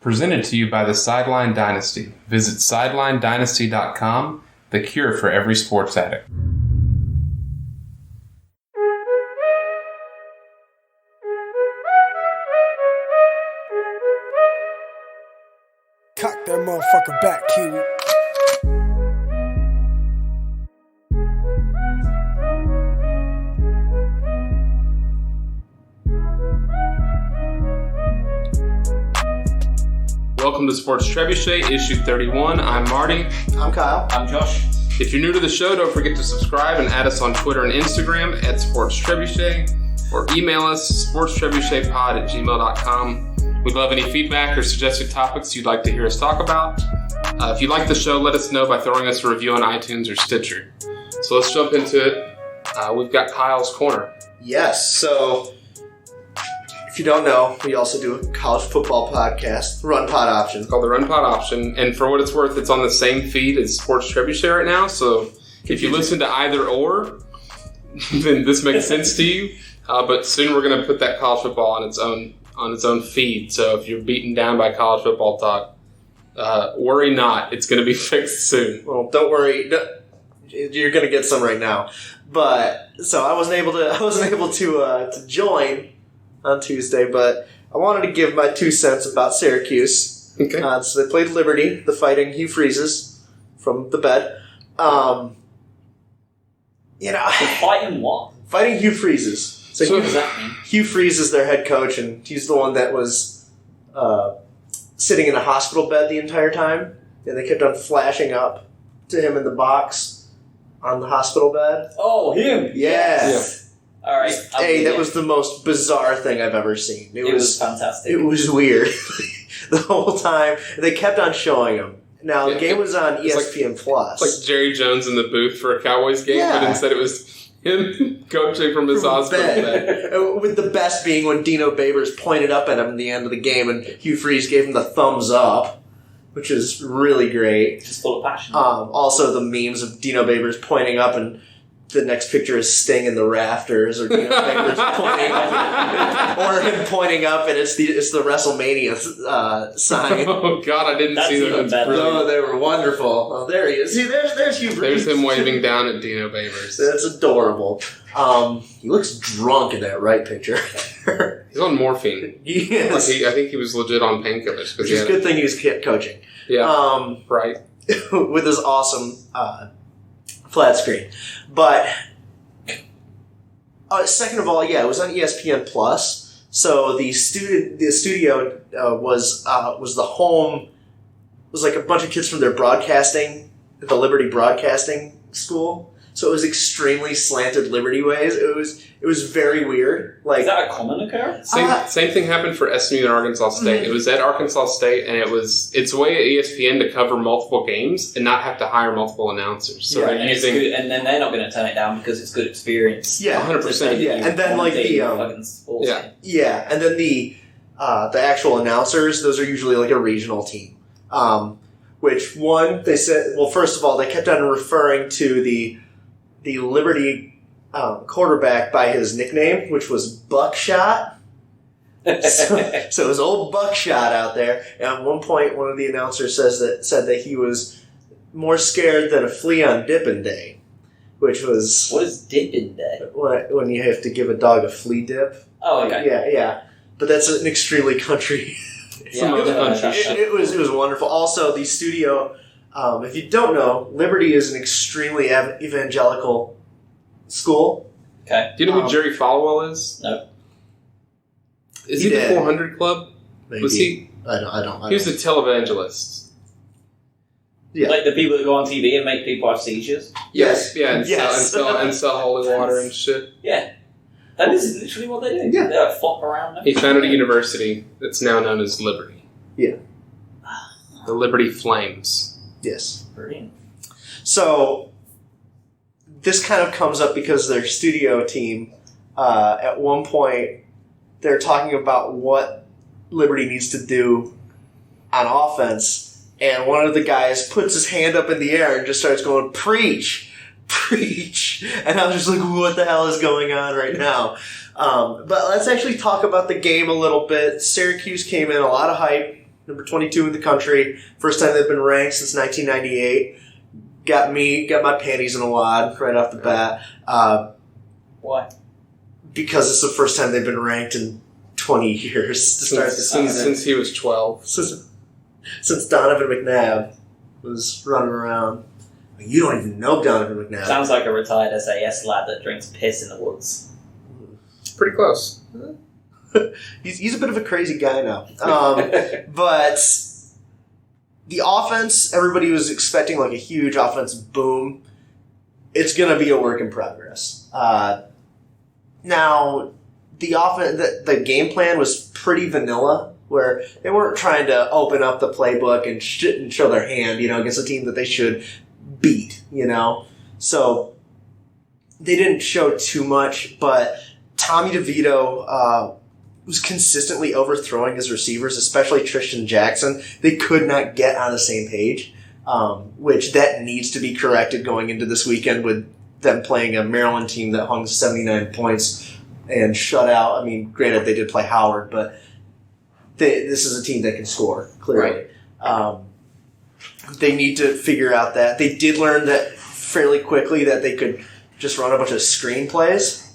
Presented to you by the Sideline Dynasty. Visit sidelinedynasty.com, the cure for every sports addict. Cock that motherfucker back, Kiwi. Welcome to Sports Trebuchet, issue 31. I'm Marty. I'm Kyle. I'm Josh. If you're new to the show, don't forget to subscribe and add us on Twitter and Instagram at Sports Trebuchet, or email us sportstrebuchetpod@gmail.com. We'd love any feedback or suggested topics you'd like to hear us talk about. If you like the show, let us know by throwing us a review on iTunes or Stitcher. So let's jump into it. We've got Kyle's Corner. Yes, so if you don't know, we also do a college football podcast, Run Pod Option. It's called the Run Pod Option, and for what it's worth, it's on the same feed as Sports Trebuchet right now, so if you listen to either or, then this makes sense to you. But soon we're going to put that college football on its own feed, so if you're beaten down by college football talk, worry not. It's going to be fixed soon. Well, don't worry. You're going to get some right now. But so I wasn't able to join on Tuesday, but I wanted to give my 2 cents about Syracuse. Okay. So they played Liberty, the Fighting Hugh Freezes from the bed. The fighting what? Fighting Hugh Freezes. So What does that mean? Hugh Freeze is their head coach, and he's the one that was sitting in a hospital bed the entire time, and they kept on flashing up to him in the box on the hospital bed. Oh, him! Yes. All right. Hey, that was the most bizarre thing I've ever seen. It was fantastic. It was weird. The whole time. They kept on showing him. Now, the game was on ESPN+. Plus. It's like Jerry Jones in the booth for a Cowboys game, but instead it was him coaching from his hospital bed. With the best being when Dino Babers pointed up at him at the end of the game, and Hugh Freeze gave him the thumbs up, which is really great. Just full of passion. Also, the memes of Dino Babers pointing up, and the next picture is Sting in the rafters, or Dino Babers pointing up, or him pointing up, and it's the WrestleMania sign. Oh God, I didn't see that. No, they were wonderful. Oh, there he is. See, there's Hugh Freeze. There's him waving down at Dino Babers. That's adorable. He looks drunk in that right picture. He's on morphine. Yes. I think he was legit on painkillers. Which is a good thing he was coaching. Yeah. Right. With his awesome flat screen. But second of all, it was on ESPN Plus. So the studio was the home. Was like a bunch of kids from their broadcasting at the Liberty Broadcasting School. So it was extremely slanted Liberty ways. It was very weird. Like, is that a common occurrence? Same thing happened for SMU and Arkansas State. Mm-hmm. It was at Arkansas State, and it's a way at ESPN to cover multiple games and not have to hire multiple announcers. So and it's good, and then they're not going to turn it down because it's good experience. Yeah, 100%. Yeah, and then like the and then the actual announcers. Those are usually like a regional team. Which one they said? Well, first of all, they kept on referring to the Liberty quarterback by his nickname, which was Buckshot. So it was old Buckshot out there. And at one point, one of the announcers said that he was more scared than a flea on Dippin' Day, which was... What is Dippin' Day? When you have to give a dog a flea dip. Oh, okay. Yeah. But that's an extremely country... It was wonderful. Also, the studio... if you don't know, Liberty is an extremely evangelical school. Okay. Do you know who Jerry Falwell is? No. Is he the 400 Club? Maybe. Was he? I don't. He was the televangelist. Yeah. Like the people that go on TV and make people have seizures? Yes. Yeah, and sell holy water and shit. Yeah. That is literally what they do. Yeah. They like flop around. He founded a university that's now known as Liberty. Yeah. The Liberty Flames. Yes. Brilliant. So, this kind of comes up because their studio team, at one point, they're talking about what Liberty needs to do on offense, and one of the guys puts his hand up in the air and just starts going, "Preach! Preach!" And I was just like, what the hell is going on right now? But let's actually talk about the game a little bit. Syracuse came in, a lot of hype number 22 in the country. First time they've been ranked since 1998. Got my panties in a wad right off the bat. Why? Because it's the first time they've been ranked in 20 years to start the season. Since he was 12. Since Donovan McNabb was running around. You don't even know Donovan McNabb. Sounds like a retired SAS lad that drinks piss in the woods. Pretty close. He's a bit of a crazy guy now. But the offense, everybody was expecting like a huge offensive boom. It's going to be a work in progress. Now, the game plan was pretty vanilla, where they weren't trying to open up the playbook and show their hand, against a team that they should beat, So they didn't show too much, but Tommy DeVito was consistently overthrowing his receivers, especially Tristan Jackson. They could not get on the same page, which that needs to be corrected going into this weekend with them playing a Maryland team that hung 79 points and shut out. I mean, granted, they did play Howard, but this is a team that can score, clearly. Right. They need to figure out that. They did learn that fairly quickly that they could just run a bunch of screen plays.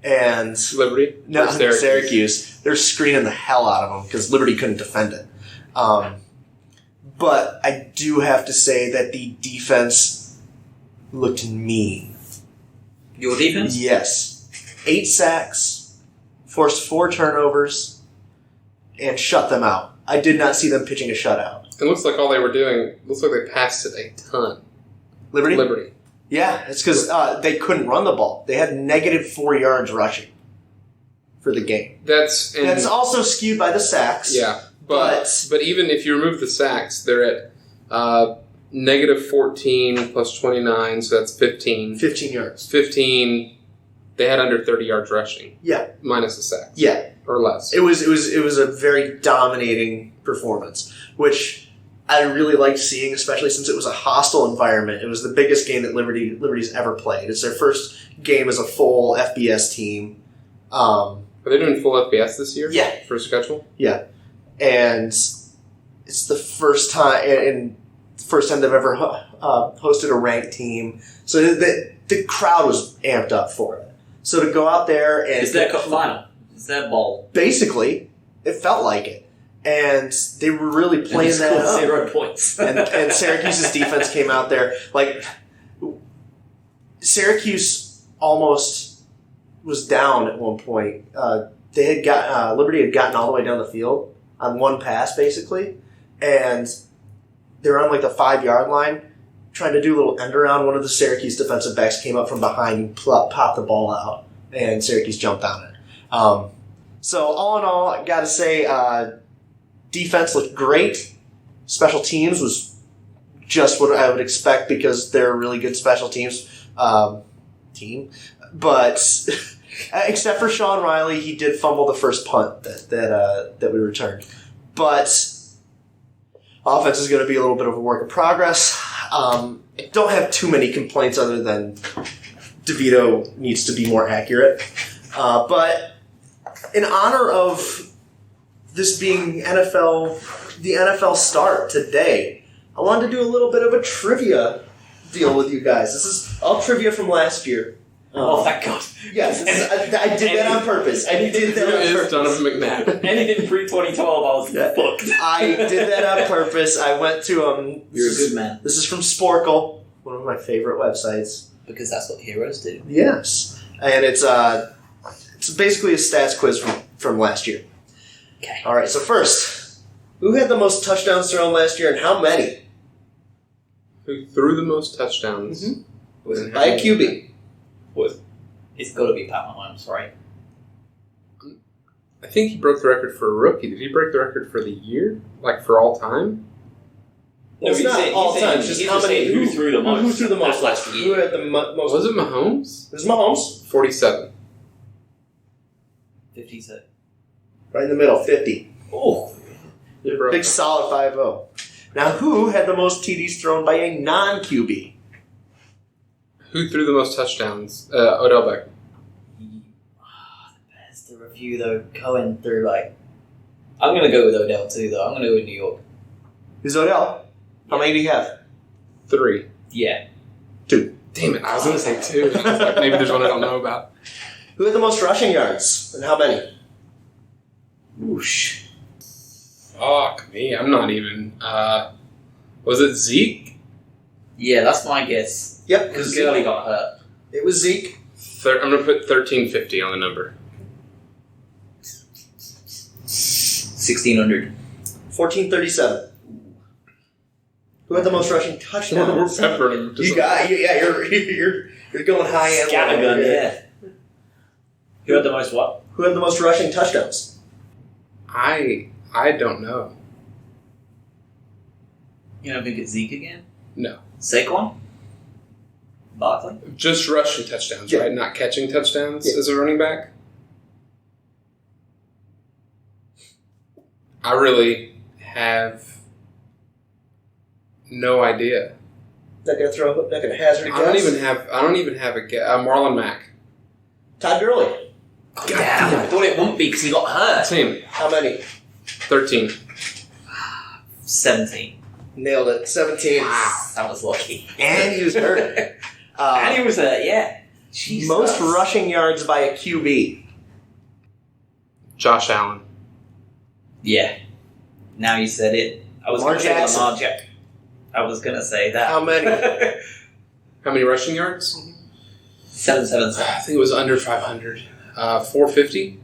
And Liberty? No, Syracuse. They're screening the hell out of them because Liberty couldn't defend it. But I do have to say that the defense looked mean. Your defense? Yes. 8 sacks, forced 4 turnovers, and shut them out. I did not see them pitching a shutout. It looks like all they were doing, looks like they passed it a ton. Liberty. Yeah, it's because they couldn't run the ball. They had negative 4 yards rushing for the game. That's also skewed by the sacks. Yeah, but even if you remove the sacks, they're at negative 14 plus 29, so that's 15. 15 yards. 15. They had under 30 yards rushing. Yeah, minus the sacks. Yeah, or less. It was a very dominating performance, which I really liked seeing, especially since it was a hostile environment. It was the biggest game that Liberty's ever played. It's their first game as a full FBS team. Are they doing full FBS this year? Yeah. For schedule? Yeah. And it's the first time they've ever hosted a ranked team. So the crowd was amped up for it. So to go out there and... Is that cup final? Is that bowl? Basically, it felt like it. And they were really playing that up. 0 points. and Syracuse's defense came out there. Like, Syracuse almost was down at one point. Liberty had gotten all the way down the field on one pass, basically. And they were on, like, the 5-yard line trying to do a little end around. One of the Syracuse defensive backs came up from behind and popped the ball out. And Syracuse jumped on it. So, all in all, I got to say... defense looked great. Special teams was just what I would expect because they're a really good special teams team. But except for Sean Riley, he did fumble the first punt that we returned. But offense is going to be a little bit of a work in progress. I don't have too many complaints other than DeVito needs to be more accurate. But in honor of this being the NFL start today, I wanted to do a little bit of a trivia deal with you guys. This is all trivia from last year. Oh, thank God. Yes, I did that on purpose. Donovan McNabb. Anything pre-2012, I was fucked. I did that on purpose. I went to... You're a good man. This is from Sporkle, one of my favorite websites. Because that's what heroes do. Yes. And it's basically a stats quiz from last year. Okay. All right, so first, who had the most touchdowns thrown last year and how many? Who threw the most touchdowns? Mm-hmm. By a QB. It's got to be Pat Mahomes, right? I think he broke the record for a rookie. Did he break the record for the year? Like for all time? Well, it's not all time. It's just how many. Who threw the most? Who threw the most last year? Who had the most? Was it Mahomes? It was Mahomes. 47. 57. Right in the middle, 50. Oh. Big solid 5-0. Now, who had the most TDs thrown by a non-QB? Who threw the most touchdowns? Odell Beckham. There's a few, though. Cohen threw, I'm going to go with Odell too, though. I'm going to go with New York. Who's Odell? How many do you have? 3. Yeah. 2. Damn it, I was going to say 2. I was like, maybe there's one I don't know about. Who had the most rushing yards, and how many? Whoosh. Fuck me, I'm not even... was it Zeke? Yeah, that's my guess. Yep. Because Gurley got hurt. It was Zeke. I'm going to put 1350 on the number. 1,600. 1437. Who had the most rushing touchdowns? We're peppering him. You got, yeah, you're going high end. Scattergun, yeah. Who had the most what? Who had the most rushing touchdowns? I don't know. You don't think it's Zeke again? No. Saquon? Barkley? Just rushing touchdowns, Yeah. right? Not catching touchdowns Yeah. as a running back? I really have no idea. Not gonna hazard a guess. I don't even have a guess. Marlon Mack. Todd Gurley. Damn, I thought it wouldn't be because he got hurt. Team. How many? 13. 17. Nailed it. 17. Wow, that was lucky. And he was hurt. And he was hurt, yeah. Jesus. Most rushing yards by a QB. Josh Allen. Yeah. Now you said it. I was Lamar going to say Jackson. Lamar Jackson. I was going to say that. How many? How many rushing yards? 777. I think it was under 500. 450?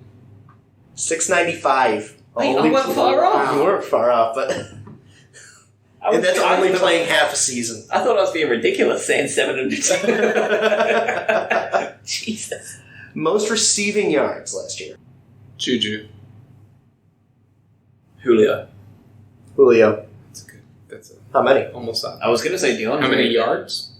695. Hey, I went far off. You weren't far off, but and that's only playing half a season. I thought I was being ridiculous saying 700. Jesus. Most receiving yards last year. Juju. Julio. That's good. That's it. How many? Almost up. I was going to say DeAndre. How many yards?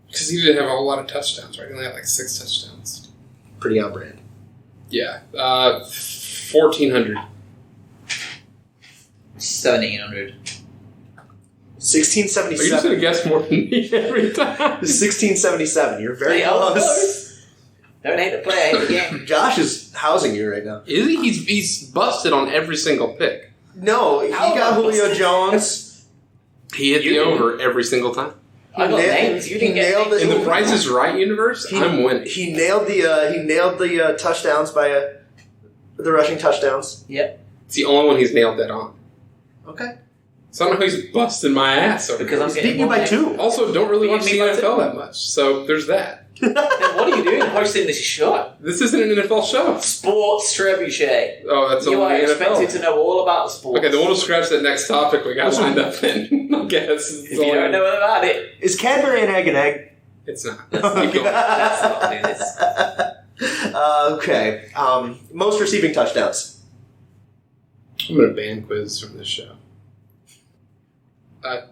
Because he didn't have a whole lot of touchdowns, right? He only had like 6 touchdowns. Pretty on brand. Yeah. 1,400. 1,700. 1677. Are you just going to guess more than me every time? 1677. You're very Hey, I was close. close. Don't hate the player, hate the game. Josh is housing you right now. Is he? He's busted on every single pick. No, he got Julio Jones. He hit the over every single time. I got names. You didn't get names. In the Price is Right universe, I'm winning. He nailed the touchdowns by the rushing touchdowns. Yep. It's the only one he's nailed that on. Okay. So I don't know how he's busting my ass over Because here. I'm He's beating you by 2. Also, don't really Beat watch me the by NFL 2. that much. So there's that. Then what are you doing hosting this show? This isn't an NFL show. Sports Trebuchet. Oh, that's You only are the expected NFL. to know all about sports. Okay, then we'll just scratch that next topic we got lined up then. I guess. If you don't know about it, Is Cadbury an egg and egg? It's not. let's not do this. Okay. Most receiving touchdowns. I'm going to ban quiz from this show.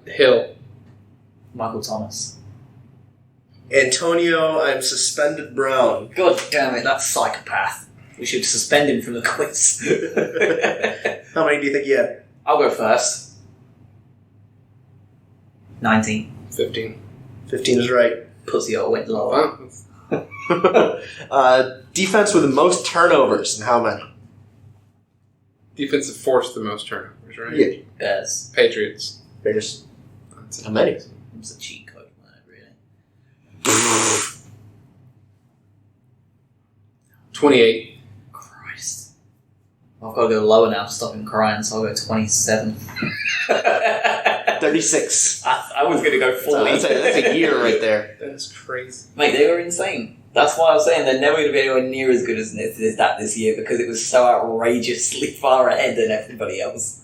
Hill. Michael Thomas. Antonio, I'm suspended Brown. God damn it, that's psychopath. We should suspend him from the quiz. How many do you think he had? I'll go first. 19. 15. 15 is right. Pussy, I went lower. Wow. Defense with the most turnovers, and how many? Defensive force the most turnovers, right? Yeah. Bears. Patriots. Bears. That's How many? It's a cheat code, wasn't it, really? 28. Christ. I've got to go lower now to stop him crying, so I'll go 27. 36. I was going to go 40. That's a year right there. That's crazy. Mate, they were insane. That's why I was saying they're never going to be anywhere near as good as that this year because it was so outrageously far ahead than everybody else.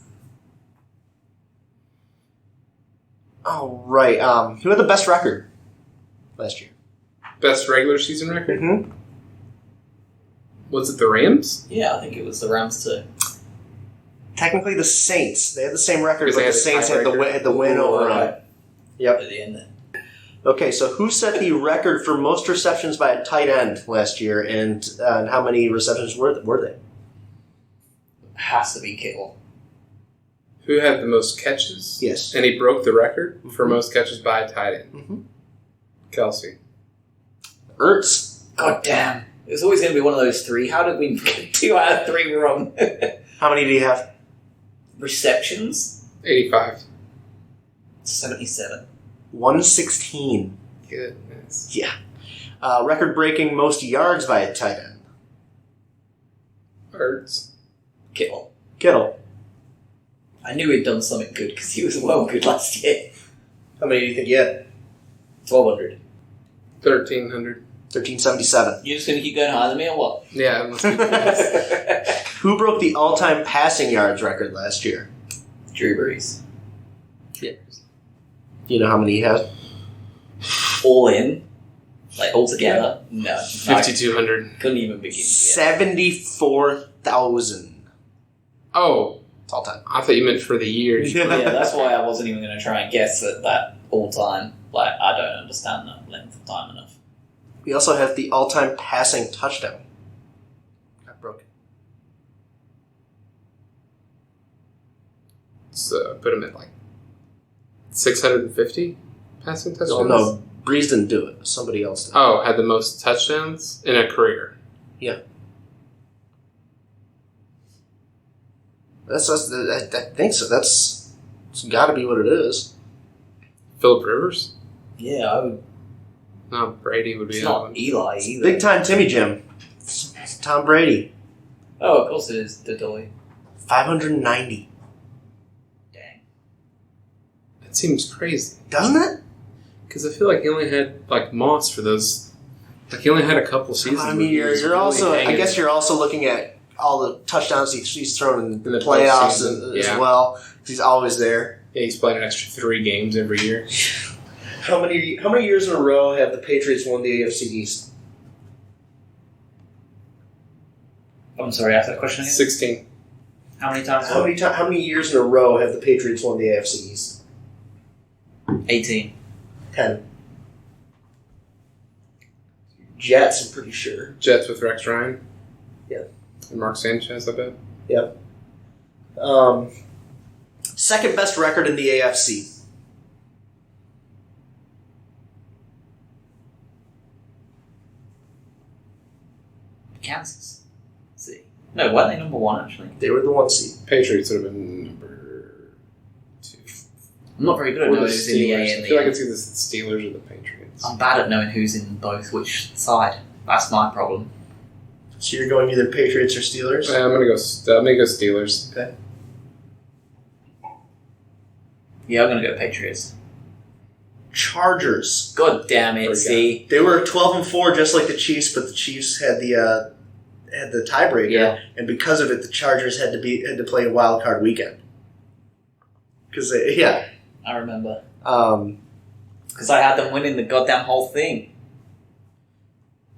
Oh, right. Who had the best record last year? Best regular season record? Mm-hmm. Was it the Rams? Yeah, I think it was the Rams too. Technically, the Saints. They had the same record, Because but they the had a Saints had tiebreaker. the win over them. Okay. Yep. At the end there. Okay, so who set the record for most receptions by a tight end last year, and how many receptions were they? Has to be Kittle. Who had the most catches? Yes. And he broke the record for most catches by a tight end. Mm-hmm. Kelsey. Ertz. God damn. It's always going to be one of those three. How did we get 2 out of 3 wrong? How many do you have? Receptions? 85. 77. 116. Goodness. Yeah. Record-breaking most yards by a tight end. Hurts. Kittle. I knew he'd done something good because he was well good last year. How many do you think you had? 1,200. 1,300. 1377. You're just going to keep going higher than me or what? Yeah, let's keep this. Who broke the all-time passing yards record last year? Drew Brees. Yeah. Do you know how many he had? All in? Like, all together? No. 5,200. Couldn't even begin. 74,000. Oh. It's all time. I thought you meant for the year. Yeah, that's why I wasn't even going to try and guess at that all time. Like, I don't understand that length of time enough. We also have the all-time passing touchdown. Got broken. So put him at like 650 passing touchdowns? Oh, no. Breeze didn't do it. Somebody else did. Oh, had the most touchdowns in a career. Yeah. I think so. It's got to be what it is. Phillip Rivers? Yeah, I would. No, Brady would be. It's not Eli either. Big time Timmy Jim. It's Tom Brady. Oh, of course it is. The Dolly. 590. Dang. That seems crazy. Doesn't it? Because I feel like he only had like Moss for those. Like he only had a couple seasons. I mean, you're also. I guess you're also looking at all the touchdowns he's thrown in the playoffs as well. He's always there. Yeah, he's playing an extra 3 games every year. How many years in a row have the Patriots won the AFC East? I'm sorry, ask that question again. 16. How many times? How many years in a row have the Patriots won the AFC East? 18. 10. Jets, I'm pretty sure. Jets with Rex Ryan. Yeah. And Mark Sanchez, I bet. Yep. Second best record in the AFC. Kansas. Let's see. No, weren't they number 1 actually? They were the 1 seed. Patriots would have been number 2. I'm not very good at knowing who's in the A and I the feel like M. it's either the Steelers or the Patriots. I'm bad at knowing who's in both which side. That's my problem. So you're going either Patriots or Steelers? I'm gonna go Steelers. Okay. Yeah, I'm going to go Patriots. Chargers. God damn it, see? They were 12-4 just like the Chiefs, but the Chiefs had the tiebreaker. Yeah. And because of it, the Chargers had to play a wild card weekend. Because I remember. Because I had them winning the goddamn whole thing.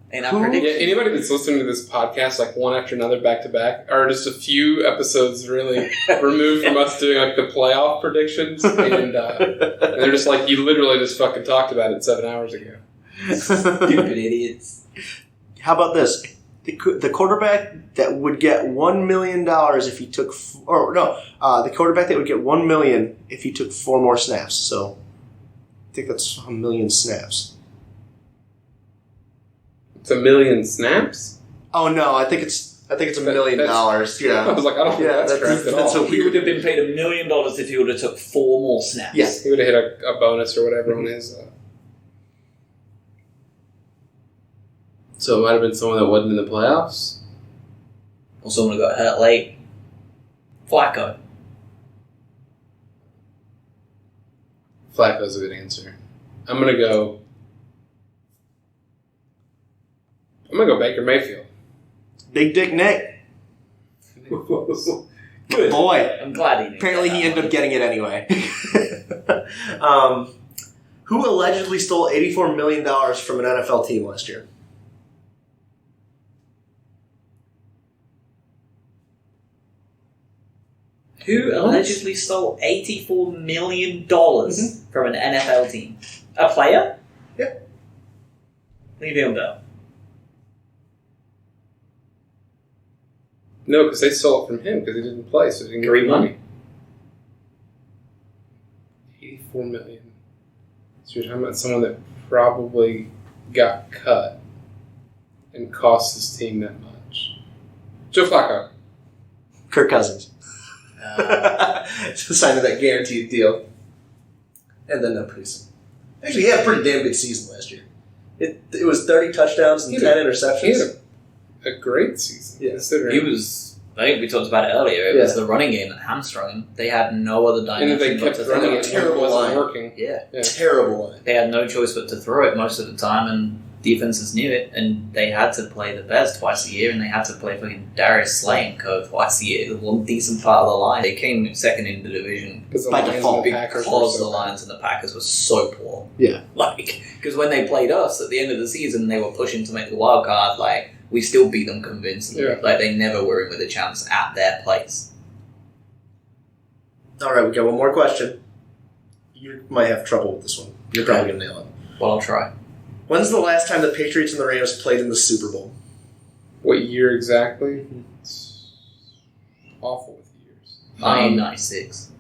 And I predicted. Yeah, anybody that's listening to this podcast, like one after another, back to back, are just a few episodes really removed from us doing like the playoff predictions, and they're just like, you literally just fucking talked about it 7 hours ago. Stupid idiots. How about this? The quarterback that would get $1 million if he took, the quarterback that would get $1 million if he took 4 more snaps. So I think that's 1 million snaps. It's 1 million snaps? Oh no, I think it's $1 million. Yeah, I was like, I don't think that's correct at all. He would have been paid $1 million if he would have took 4 more snaps. Yes, he would have hit a bonus or whatever on his. So it might have been someone that wasn't in the playoffs, or someone who got hurt late. Flacco. Flacco's a good answer. I'm gonna go Baker Mayfield. Big Dick Nick. Good Boy. I'm glad he did. Apparently he ended up getting it anyway. Who allegedly stole $84 million from an NFL team last year? Who allegedly stole $84 million from an NFL team? A player? Yep. Leave him go. No, because they stole it from him because he didn't play, so he didn't get any money. $84 million. So you're talking about someone that probably got cut and cost his team that much? Joe Flacco. Kirk Cousins. Signing that guaranteed deal. And then not producing. Actually, he had a pretty damn good season last year. It was 30 touchdowns and 10 interceptions. He had a great season. Yeah. He was... I think we talked about it earlier. It was the running game that hamstrung him. They had no other dimension. And they kept running it. Terrible It wasn't line. working. Yeah. Terrible line. They had no choice but to throw it most of the time, and defenses knew it, and they had to play the Bears twice a year, and they had to play fucking Darius Slay and Co. twice a year. The one decent part of the line. They came second in the division By default. because the Lions and the Packers were so poor. Yeah. Because when they played us at the end of the season, they were pushing to make the wild card. We still beat them convincingly. Yeah. They never were in with a chance at their place. All right, we got one more question. You might have trouble with this one. You're probably going to nail it. Well, I'll try. When's the last time the Patriots and the Rams played in the Super Bowl? What year exactly? It's awful with years. 1996.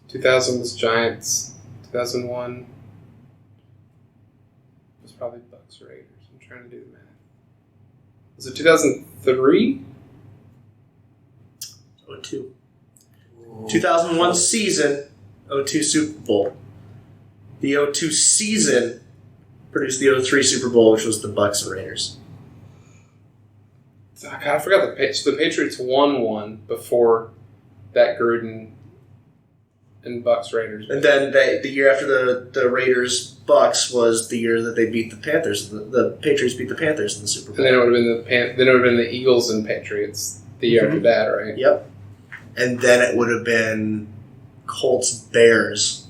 2000 was Giants. 2001 was probably Bucks Raiders. I'm trying to do the math. Was it 2003? 02. 2001 season, 02 Super Bowl. The 02 season produced the 03 Super Bowl, which was the Bucks and Raiders. I forgot the Patriots. The Patriots won one before that Gruden and Bucks Raiders. And then the year after the Raiders Bucks was the year that they beat the Panthers. The Patriots beat the Panthers in the Super Bowl. And then it would have been the Eagles and Patriots the year after that, right? Yep. And then it would have been Colts Bears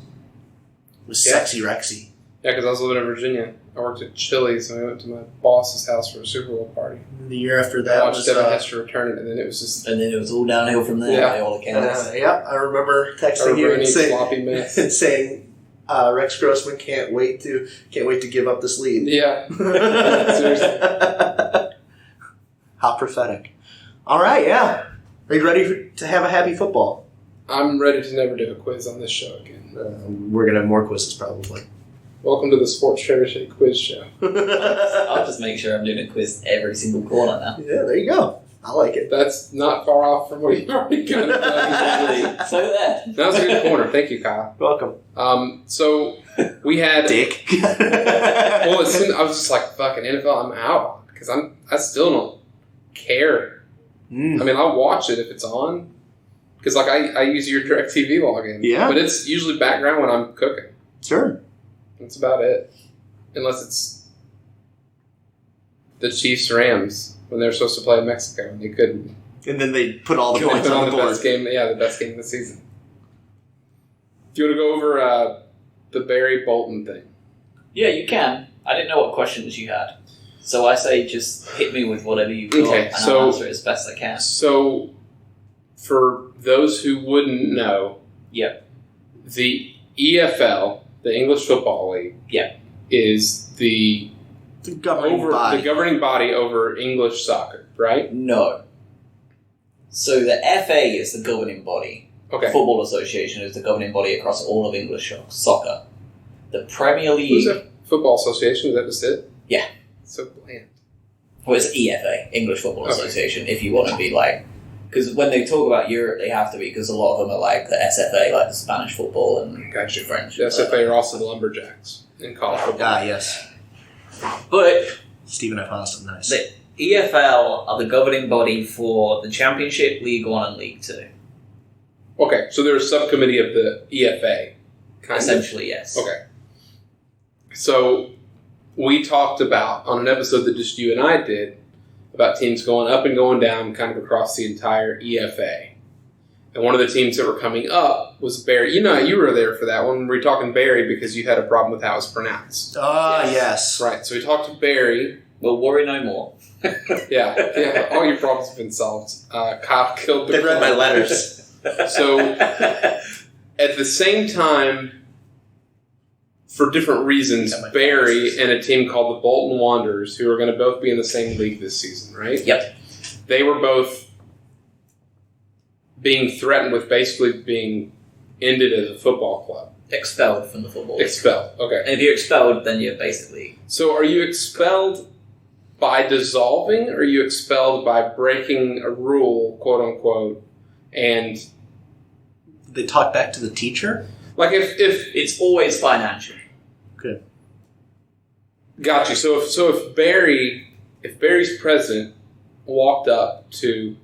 with Sexy Rexy. Yeah, because I was living in Virginia. I worked at Chili's, and I went to my boss's house for a Super Bowl party. The year after that I watched was Devin Hester return it, and then it was just... And then it was all downhill from there by all accounts. I remember texting you and saying Rex Grossman can't wait to give up this lead. Yeah. Seriously. How prophetic. All right, yeah. Are you ready to have a happy football? I'm ready to never do a quiz on this show again. We're going to have more quizzes, probably. Welcome to the Sports Trebuchet Quiz Show. I'll just make sure I'm doing a quiz every single corner now. Yeah, there you go. I like it. That's not far off from what you already got. Exactly. So there. That was a good corner. Thank you, Kyle. Welcome. So we had... Dick. Well, as soon I was just like, fucking NFL, I'm out. Because I still don't care. I mean, I'll watch it if it's on. Because I use your DirecTV login. Yeah. But it's usually background when I'm cooking. Sure. That's about it. Unless it's the Chiefs-Rams when they're supposed to play in Mexico and they couldn't. And then they put all the points on the board. Best game, the best game of the season. Do you want to go over the Barry Bolton thing? Yeah, you can. I didn't know what questions you had. So I say just hit me with whatever you've got and I'll answer it as best I can. So, for those who wouldn't know, the EFL, the English Football League, is the governing body over English soccer, right? No. So the FA is the governing body. Okay. Football Association is the governing body across all of English soccer. The Premier League... Who's that? Football Association? Is that just it? Yeah. So bland. Well, it's EFA, English Football Association, if you want to be like... Because when they talk about Europe, they have to be, because a lot of them are like the SFA, like the Spanish football and French. The SFA are also the Lumberjacks in college football. Yes. But Stephen F. Austin, nice. the EFL are the governing body for the Championship, League 1 and League 2. Okay, so they're a subcommittee of the EFA. Essentially, yes. Okay. So we talked about, on an episode that just you and I did, about teams going up and going down kind of across the entire EFA. And one of the teams that were coming up was Barry. You were there for that one. We were talking Barry because you had a problem with how it's pronounced. Yes. Right, so we talked to Barry. We'll worry no more. Yeah, all your problems have been solved. Kyle killed the They read my letters. So, at the same time, for different reasons, Barry and a team called the Bolton Wanderers, who are going to both be in the same league this season, right? Yep. They were both being threatened with basically being ended as a football club. Expelled from the football. Expelled, okay. And if you're expelled, then you're basically... So are you expelled by dissolving, or are you expelled by breaking a rule, quote unquote, and they talk back to the teacher? Like if it's always financial. Good. Got you. So if Barry's president walked up to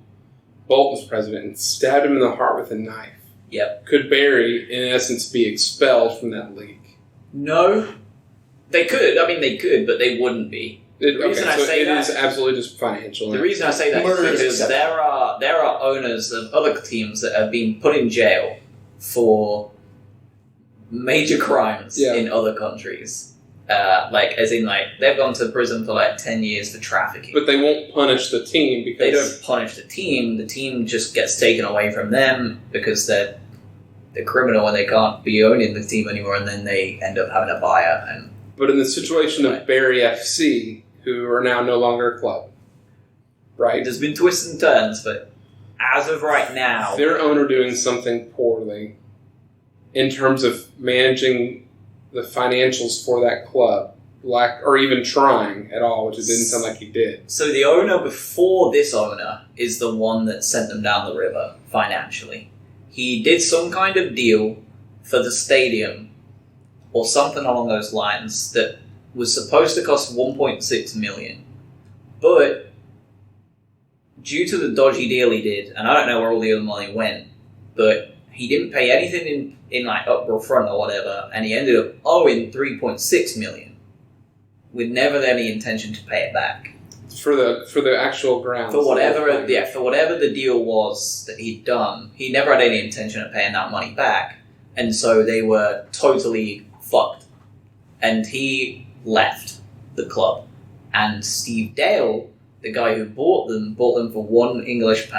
Bolton's president and stabbed him in the heart with a knife, yep, could Barry, in essence, be expelled from that league? No. They could. I mean, they could, but they wouldn't be. The reason I say that is absolutely just financial. The reason I say that is because there are owners of other teams that have been put in jail for major crimes in other countries. They've gone to prison for 10 years for trafficking. But they won't punish the team because... They don't punish the team just gets taken away from them because they're criminal and they can't be owning the team anymore, and then they end up having a buyer. But in the situation of Barry FC, who are now no longer a club, right? There's been twists and turns, but as of right now... Their owner doing something poorly in terms of managing the financials for that club, or even trying at all, which it didn't sound like he did. So the owner before this owner is the one that sent them down the river financially. He did some kind of deal for the stadium or something along those lines that was supposed to cost $1.6 million. But due to the dodgy deal he did, and I don't know where all the other money went, but he didn't pay anything in up front or whatever, and he ended up owing $3.6 million with never any intention to pay it back. For the actual grounds. For whatever the deal was that he'd done, he never had any intention of paying that money back, and so they were totally fucked. And he left the club. And Steve Dale, the guy who bought them for £1 English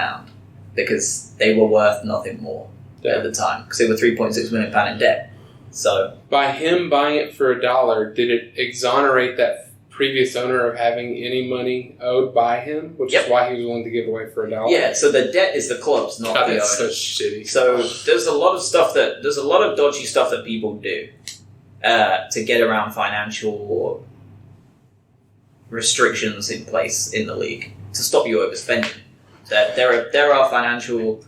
because they were worth nothing more at the time, because they were £3.6 million in debt. So by him buying it for $1, did it exonerate that previous owner of having any money owed by him, which is why he was willing to give away for $1? Yeah, so the debt is the club's, not the owner. That's so shitty. So there's a lot of dodgy stuff that people do to get around financial restrictions in place in the league to stop you overspending. There are financial.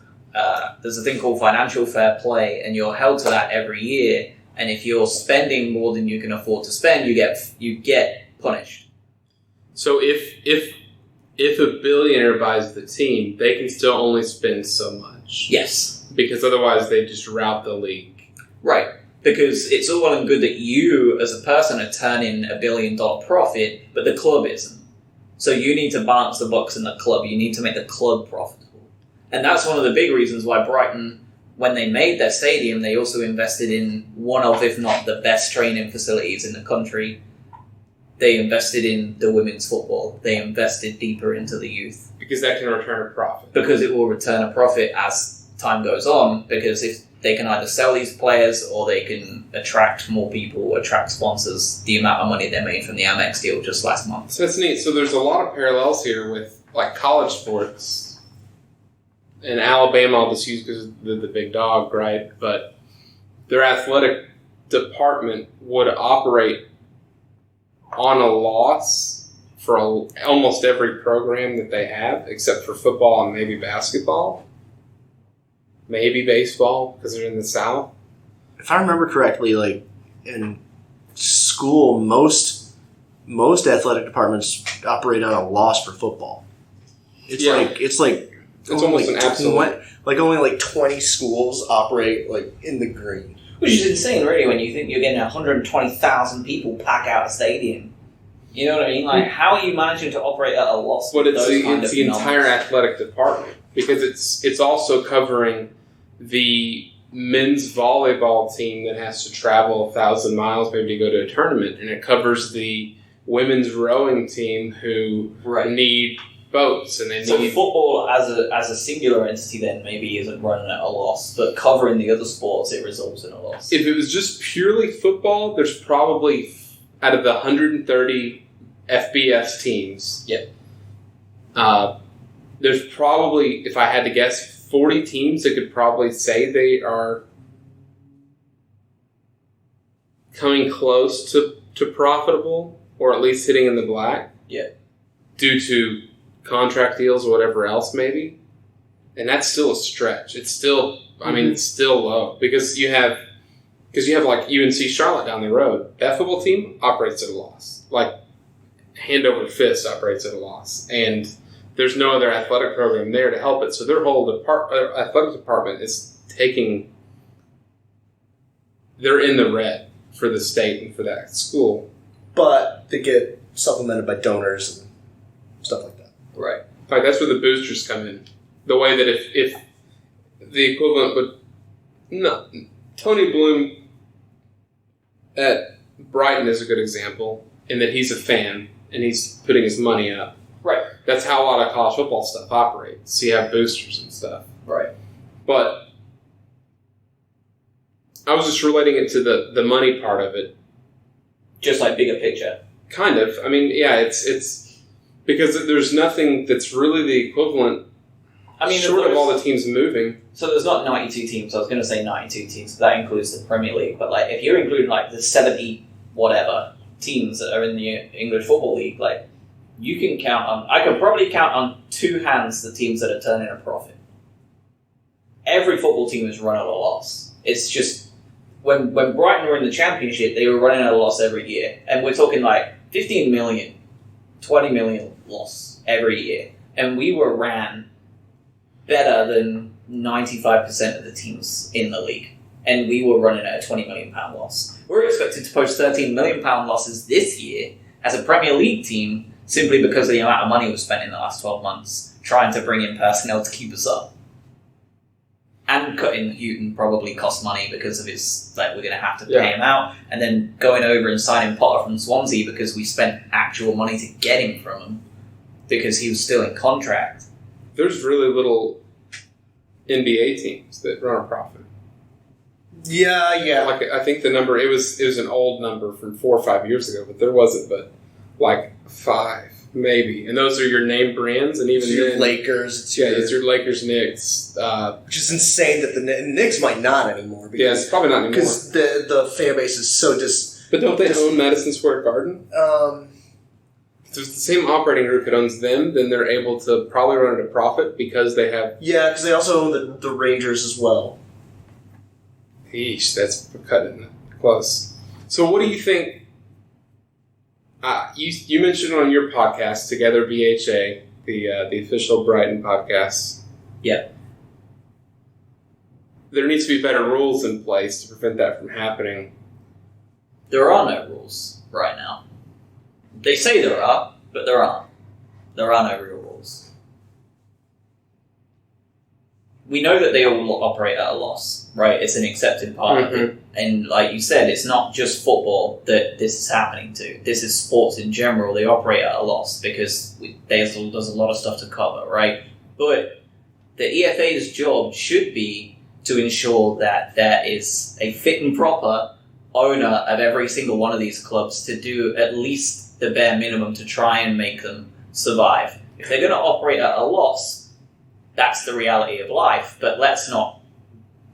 There's a thing called financial fair play, and you're held to that every year. And if you're spending more than you can afford to spend, you get punished. So if a billionaire buys the team, they can still only spend so much. Yes, because otherwise they just rout the league. Right. Because it's all well and good that you, as a person, are turning $1 billion profit, but the club isn't. So you need to balance the books in the club. You need to make the club profitable. And that's one of the big reasons why Brighton, when they made their stadium, they also invested in one of, if not the best training facilities in the country. They invested in the women's football. They invested deeper into the youth. Because that can return a profit. Because it will return a profit as time goes on, because if they can either sell these players or they can attract more people, attract sponsors. The amount of money they made from the Amex deal just last month. So that's neat. So there's a lot of parallels here with college sports. In Alabama, I'll just use because they're the big dog, right? But their athletic department would operate on a loss for almost every program that they have, except for football and maybe basketball. Maybe baseball, because they're in the South. If I remember correctly, in school, most athletic departments operate on a loss for football. It's almost an absolute. Only 20 schools operate in the green. Which is insane, really, when you think you're getting 120,000 people pack out a stadium. You know what I mean? How are you managing to operate at a loss? But it's the entire athletic department. Because it's also covering the men's volleyball team that has to travel 1,000 miles maybe to go to a tournament, and it covers the women's rowing team who need boats and they need football as a singular entity then maybe isn't running at a loss, but covering the other sports it results in a loss. If it was just purely football, there's probably out of the 130 FBS teams. Yep. There's probably, if I had to guess, 40 teams that could probably say they are coming close to profitable, or at least hitting in the black. Yeah. due to contract deals or whatever else, maybe. And that's still a stretch. It's still, it's still low because you have like UNC Charlotte down the road. That football team operates at a loss. Like hand over fist operates at a loss, and there's no other athletic program there to help it. So their whole athletic department is they're in the red for the state and for that school. But they get supplemented by donors and stuff like that. Right. In fact, that's where the boosters come in. The way that if the equivalent would... No. Tony Bloom at Brighton is a good example in that he's a fan and he's putting his money up. Right. That's how a lot of college football stuff operates. So you have boosters and stuff. Right. But I was just relating it to the money part of it. Just like bigger picture. Kind of. I mean, yeah, it's because there's nothing that's really the equivalent. Short of all the teams moving. So there's not 92 teams. I was going to say 92 teams. That includes the Premier League. But like, if you're including like the 70 whatever teams that are in the English Football League, like you can count on. I could probably count on two hands the teams that are turning a profit. Every football team is run at a loss. It's just when Brighton were in the Championship, they were running at a loss every year, and we're talking like 15 million, 20 million loss every year, and we were ran better than 95% of the teams in the league. And we were running at a £20 million loss. We're expected to post £13 million losses this year as a Premier League team simply because of the amount of money we've spent in the last 12 months trying to bring in personnel to keep us up. And cutting Houghton probably cost money because of his, like, we're going to have to pay him out. And then going over and signing Potter from Swansea because we spent actual money to get him from him because he was still in contract. There's really little NBA teams that run a profit. Yeah. Like I think the number it was an old number from 4 or 5 years ago, but there wasn't but like 5 maybe, and those are your name brands, and even it's your Lakers. It's your Lakers, Knicks, which is insane that the Knicks might not anymore. Because, it's probably not anymore because the fan base is so But don't they own Madison Square Garden? If it's the same operating group that owns them, then they're able to probably run at a profit because they have... Yeah, because they also own the Rangers as well. Eesh, that's cutting close. So what do you think... You mentioned on your podcast, Together BHA, the official Brighton podcast. Yeah. There needs to be better rules in place to prevent that from happening. There are no rules right now. They say there are, but there aren't. There are no real rules. We know that they all operate at a loss, right? It's an accepted part of it. And like you said, it's not just football that this is happening to. This is sports in general. They operate at a loss because there's a lot of stuff to cover, right? But the EFA's job should be to ensure that there is a fit and proper owner of every single one of these clubs to do at least the bare minimum to try and make them survive. If they're going to operate at a loss, that's the reality of life, but let's not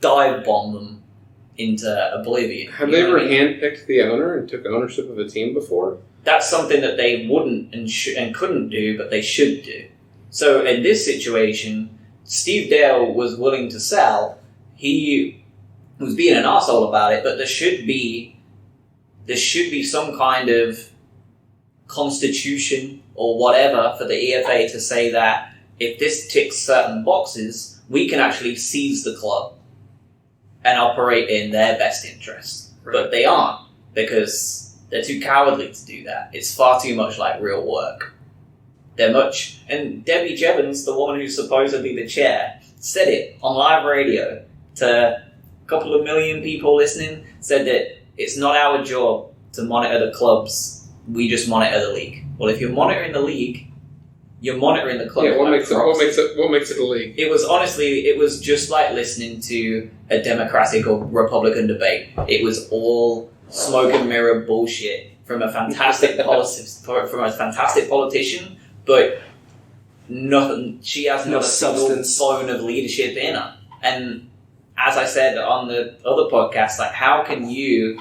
dive bomb them into oblivion. Have they ever handpicked the owner and took ownership of a team before? That's something that they wouldn't and couldn't do, but they should do. So in this situation, Steve Dale was willing to sell. He was being an arsehole about it, but there should be some kind of constitution or whatever for the EFA to say that if this ticks certain boxes, we can actually seize the club and operate in their best interest. Right. But they aren't, because they're too cowardly to do that. It's far too much like real work. And Debbie Jevons, the woman who's supposedly the chair, said it on live radio to a couple of million people listening, said that it's not our job to monitor the clubs. We just monitor the league. Well, if you're monitoring the league, you're monitoring the club. Yeah, what makes it a league? It was just like listening to a Democratic or Republican debate. It was all smoke and mirror bullshit from a fantastic politician, but nothing. She has not a single bone of leadership in her. And as I said on the other podcast, like, how can you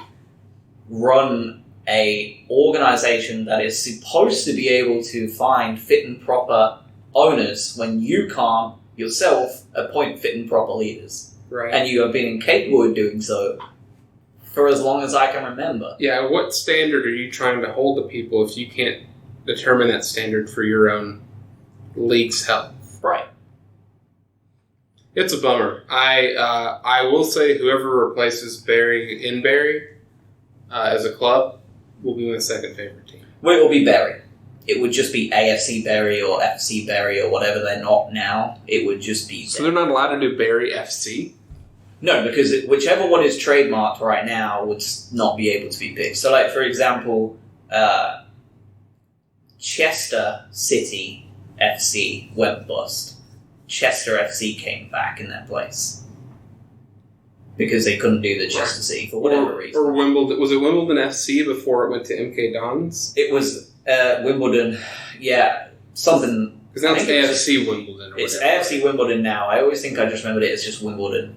run a organization that is supposed to be able to find fit and proper owners when you can't yourself appoint fit and proper leaders. Right. And you have been incapable of doing so for as long as I can remember. Yeah, what standard are you trying to hold to people if you can't determine that standard for your own league's health? Right. It's a bummer. I will say whoever replaces Barry as a club will be my second favorite team. Well, it will be Barry. It would just be AFC Barry or FC Barry or whatever they're not now. It would just be So they're not allowed to do Barry FC? No, because whichever one is trademarked right now would not be able to be picked. So, like, for example, Chester City FC went bust. Chester FC came back in their place. Because they couldn't do the Chester City for whatever reason. Or Wimbledon. Was it Wimbledon FC before it went to MK Dons? It was Wimbledon. Yeah, something. Because now it's AFC Wimbledon. It's AFC Wimbledon now. I always think I just remembered it as just Wimbledon.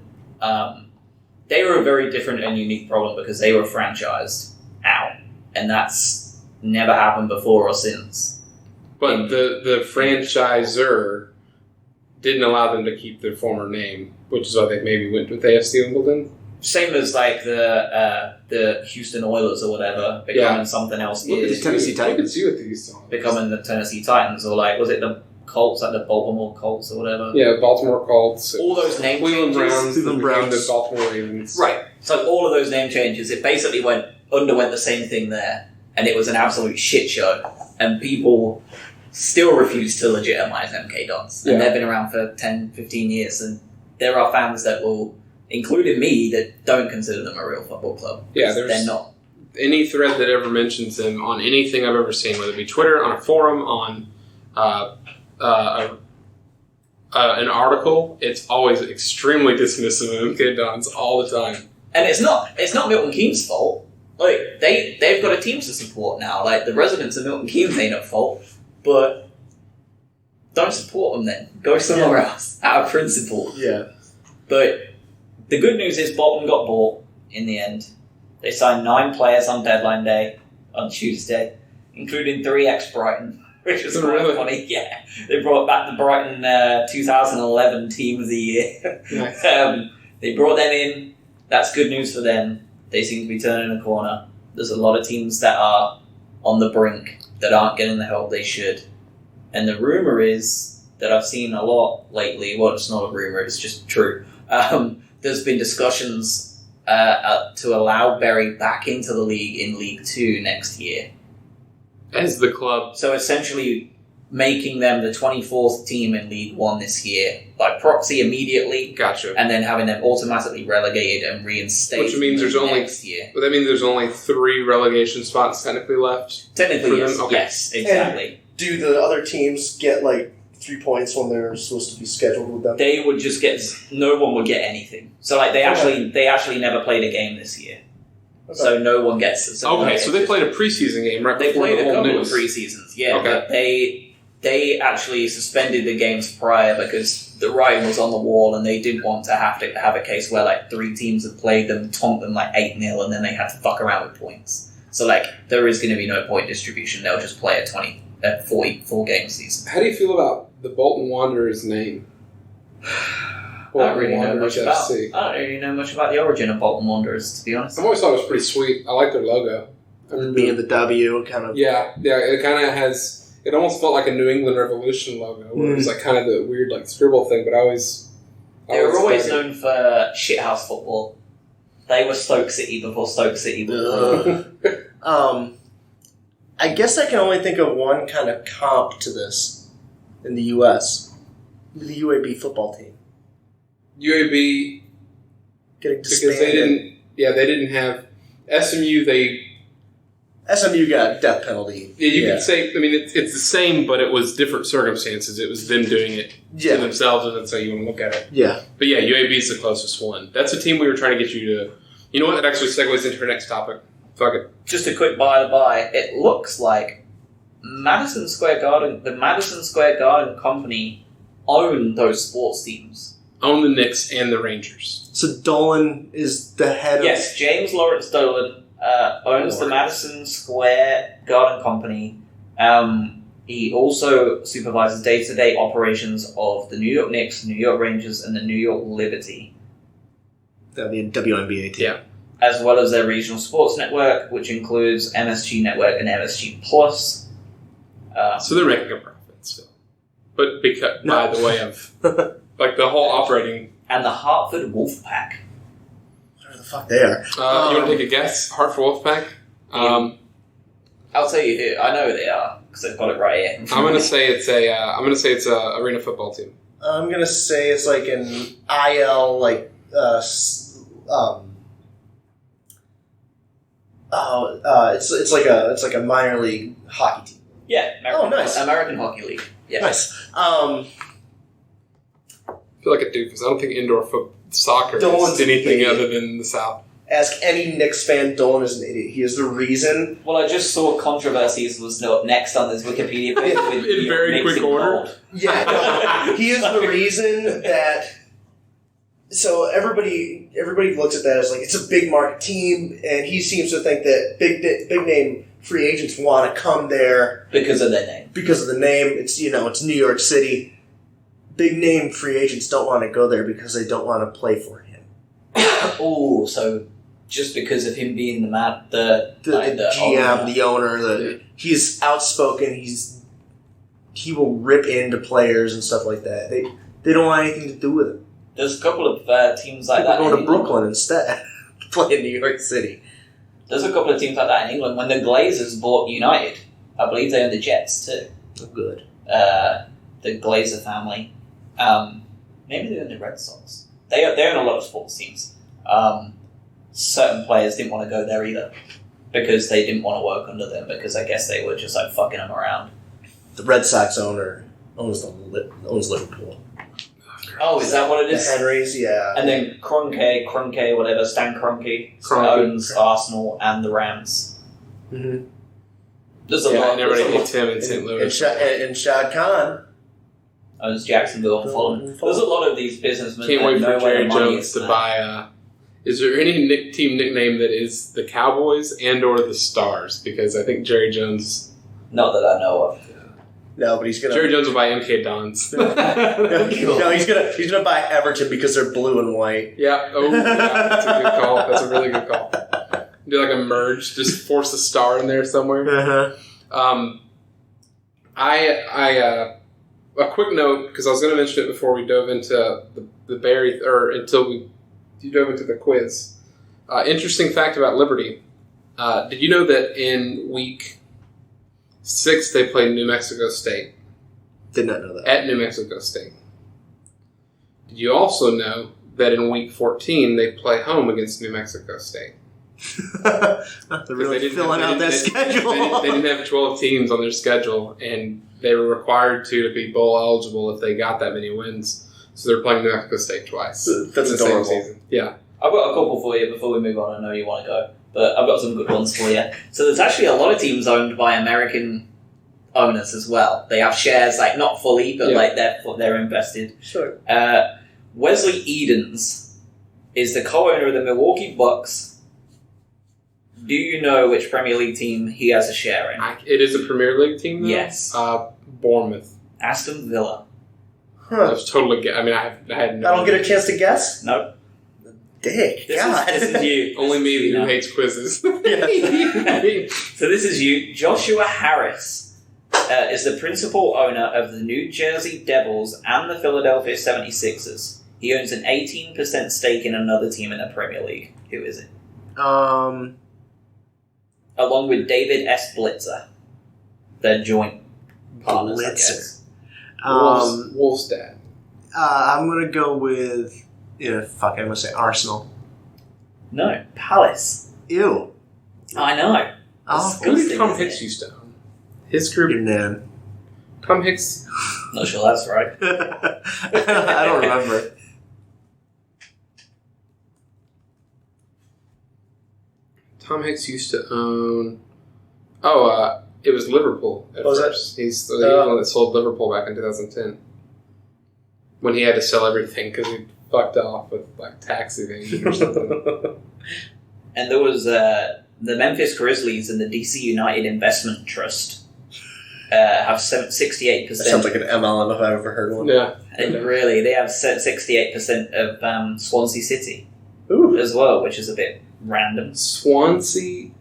They were a very different and unique problem because they were franchised out. And that's never happened before or since. But the franchisor didn't allow them to keep their former name, which is why they maybe went with AFC Wimbledon. Same as like the Houston Oilers or whatever becoming something else. Look at the Tennessee Titans. You at these becoming the Tennessee Titans, or like was it the Colts, like the Baltimore Colts or whatever? Yeah, Baltimore Colts. All those name Cleveland changes. Browns, the Baltimore Ravens. Right. So all of those name changes, it basically underwent the same thing there, and it was an absolute shit show, and people still refuse to legitimize MK Dons, and they've been around for 10, 15 years, and there are fans that will, including me, that don't consider them a real football club. Yeah, they're not. Any thread that ever mentions them on anything I've ever seen, whether it be Twitter, on a forum, on an article, it's always extremely dismissive of MK Dons all the time. And it's not Milton Keynes' fault. Like they've got a team to support now. Like the residents of Milton Keynes ain't at fault, but don't support them then. Go somewhere else out of principle. Yeah. But the good news is Bolton got bought in the end. They signed 9 players on deadline day on Tuesday, including 3 ex-Brighton, which was quite funny. Yeah, they brought back the Brighton 2011 Team of the Year. Nice. They brought them in. That's good news for them. They seem to be turning a corner. There's a lot of teams that are on the brink that aren't getting the help they should. And the rumour is that I've seen a lot lately. Well, it's not a rumour, it's just true. There's been discussions to allow Bury back into the league in League 2 next year. As the club. So essentially making them the 24th team in League 1 this year by proxy immediately. Gotcha. And then having them automatically relegated and reinstated. Which means there's only next year. Well, that means there's only 3 relegation spots technically left. Technically, yes. Okay. Yes, exactly. And do the other teams get like 3 points when they're supposed to be scheduled with them? They would just get. No one would get anything. So like they actually never played a game this year. Okay. So no one gets it. So okay, so they played a preseason game right before the whole news. They played a couple of preseasons, yeah. Okay. But they actually suspended the games prior because the writing was on the wall and they didn't want to have a case where like 3 teams had played them, tonked them like 8-0 and then they had to fuck around with points. So like there is going to be no point distribution. They'll just play a 44 game season. How do you feel about the Bolton Wanderers name? I don't really know much about the origin of Bolton Wanderers, to be honest. I've always thought it was pretty sweet. I like their logo. Me and the W kind of. Yeah. It kind of has. It almost felt like a New England Revolution logo, where it was like kind of the weird like scribble thing. But they were always known for shithouse football. They were Stoke City before Stoke City was. I guess I can only think of one kind of comp to this in the U.S. The UAB football team. UAB getting because disbanded. they didn't have SMU. SMU got death penalty. Yeah, you could say. I mean, it's the same, but it was different circumstances. It was them doing it to themselves, and that's how you want to look at it. Yeah, but yeah, UAB is the closest one. That's a team we were trying to get you to. You know what? That actually segues into our next topic. Fuck it. Just a quick by. It looks like Madison Square Garden, the Madison Square Garden company, own those sports teams. Own the Knicks and the Rangers. So Dolan is the head of... Yes, James Lawrence Dolan owns the Madison Square Garden Company. He also supervises day-to-day operations of the New York Knicks, New York Rangers, and the New York Liberty. The WNBA team. Yeah. As well as their regional sports network, which includes MSG Network and MSG Plus. So they're making a profit still. But by the way of like the whole operating. And the Hartford Wolfpack. Whatever the fuck they are. You want to take a guess? Hartford Wolfpack? I'll tell you who. I know who they are because I've got it right here. I'm gonna say it's a arena football team. I'm gonna say it's like an IL it's like a minor league hockey team. Yeah. Nice. American Hockey League. Yeah. Nice. I feel like a doofus. I don't think indoor soccer Dolan's is anything idiot. other than the South. Ask any Knicks fan, Dolan is an idiot. He is the reason. Well, I just saw controversies was next on this Wikipedia page. With, In very Knicks quick in order. bold. Yeah, no, he is the reason that. So everybody looks at that as like it's a big market team, and he seems to think that big name free agents want to come there because of their name. Because of the name, it's New York City. Big name free agents don't want to go there because they don't want to play for him. Oh, so just because of him being the GM, the owner, he's outspoken. He will rip into players and stuff like that. They don't want anything to do with him. There's a couple of teams like that. People go to Brooklyn instead to play in New York City. There's a couple of teams like that in England. When the Glazers bought United, I believe they own the Jets too. Oh, good. The Glazer family. Maybe they own the Red Sox. They own a lot of sports teams. Certain players didn't want to go there either because they didn't want to work under them because I guess they were just like fucking them around. The Red Sox owner owns Liverpool. Oh, is that what it is? The Henrys, yeah. And then Kroenke, whatever, Stan Kroenke owns Arsenal and the Rams. Mm-hmm. There's a lot. And everybody hates him in St. Louis. And Shad Khan owns Jacksonville and Fulham. There's a lot of these businessmen. Can't wait for Jerry Jones to now. buy. Is there any team nickname that is the Cowboys and or the Stars? Because I think Jerry Jones. Not that I know of. No, but he's gonna. Jerry Jones will buy MK Dons. No, he's gonna buy Everton because they're blue and white. Yeah. Oh, yeah. That's a good call. That's a really good call. Do like a merge, just force a star in there somewhere. Uh-huh. A quick note because I was going to mention it before we dove into the Barry until you dove into the quiz. Interesting fact about Liberty. Did you know that in week 6 they played New Mexico State? Did not know that. At New Mexico State. Did you also know that in week 14 they play home against New Mexico State? They're really filling out their schedule. They didn't have 12 teams on their schedule, and they were required to be bowl eligible if they got that many wins. So they're playing New Mexico State twice. That's in the adorable. same season. Yeah. I've got a couple for you before we move on. I know you want to go, but I've got some good ones for you. So there's actually a lot of teams owned by American owners as well. They have shares, like not fully, but like they're invested. Sure. Wesley Edens is the co-owner of the Milwaukee Bucks. Do you know which Premier League team he has a share in? It is a Premier League team, though? Yes. Bournemouth. Aston Villa. That was totally. I mean, I had no. I don't get a chance to guess. Nope. Dick. This is you. Only me who hates quizzes. So this is you. Joshua Harris is the principal owner of the New Jersey Devils and the Philadelphia 76ers. He owns an 18% stake in another team in the Premier League. Who is it? Along with David S. Blitzer. They're joint partners, I guess. Wolf's dad. I'm going to go with... I'm going to say Arsenal. No, Palace. Ew. I know. Oh, who did Tom Hicks used to own? His group? Your nan. Tom Hicks? Not sure that's right. I don't remember. Tom Hicks used to own... it was Liverpool at first. He's the one that sold Liverpool back in 2010. When he had to sell everything because he fucked off with tax evasion or something. And there was the Memphis Grizzlies and the DC United Investment Trust have 68%. That sounds like an MLM if I've ever heard one. Yeah. And really, they have 68% of Swansea City as well, which is a bit random. Swansea,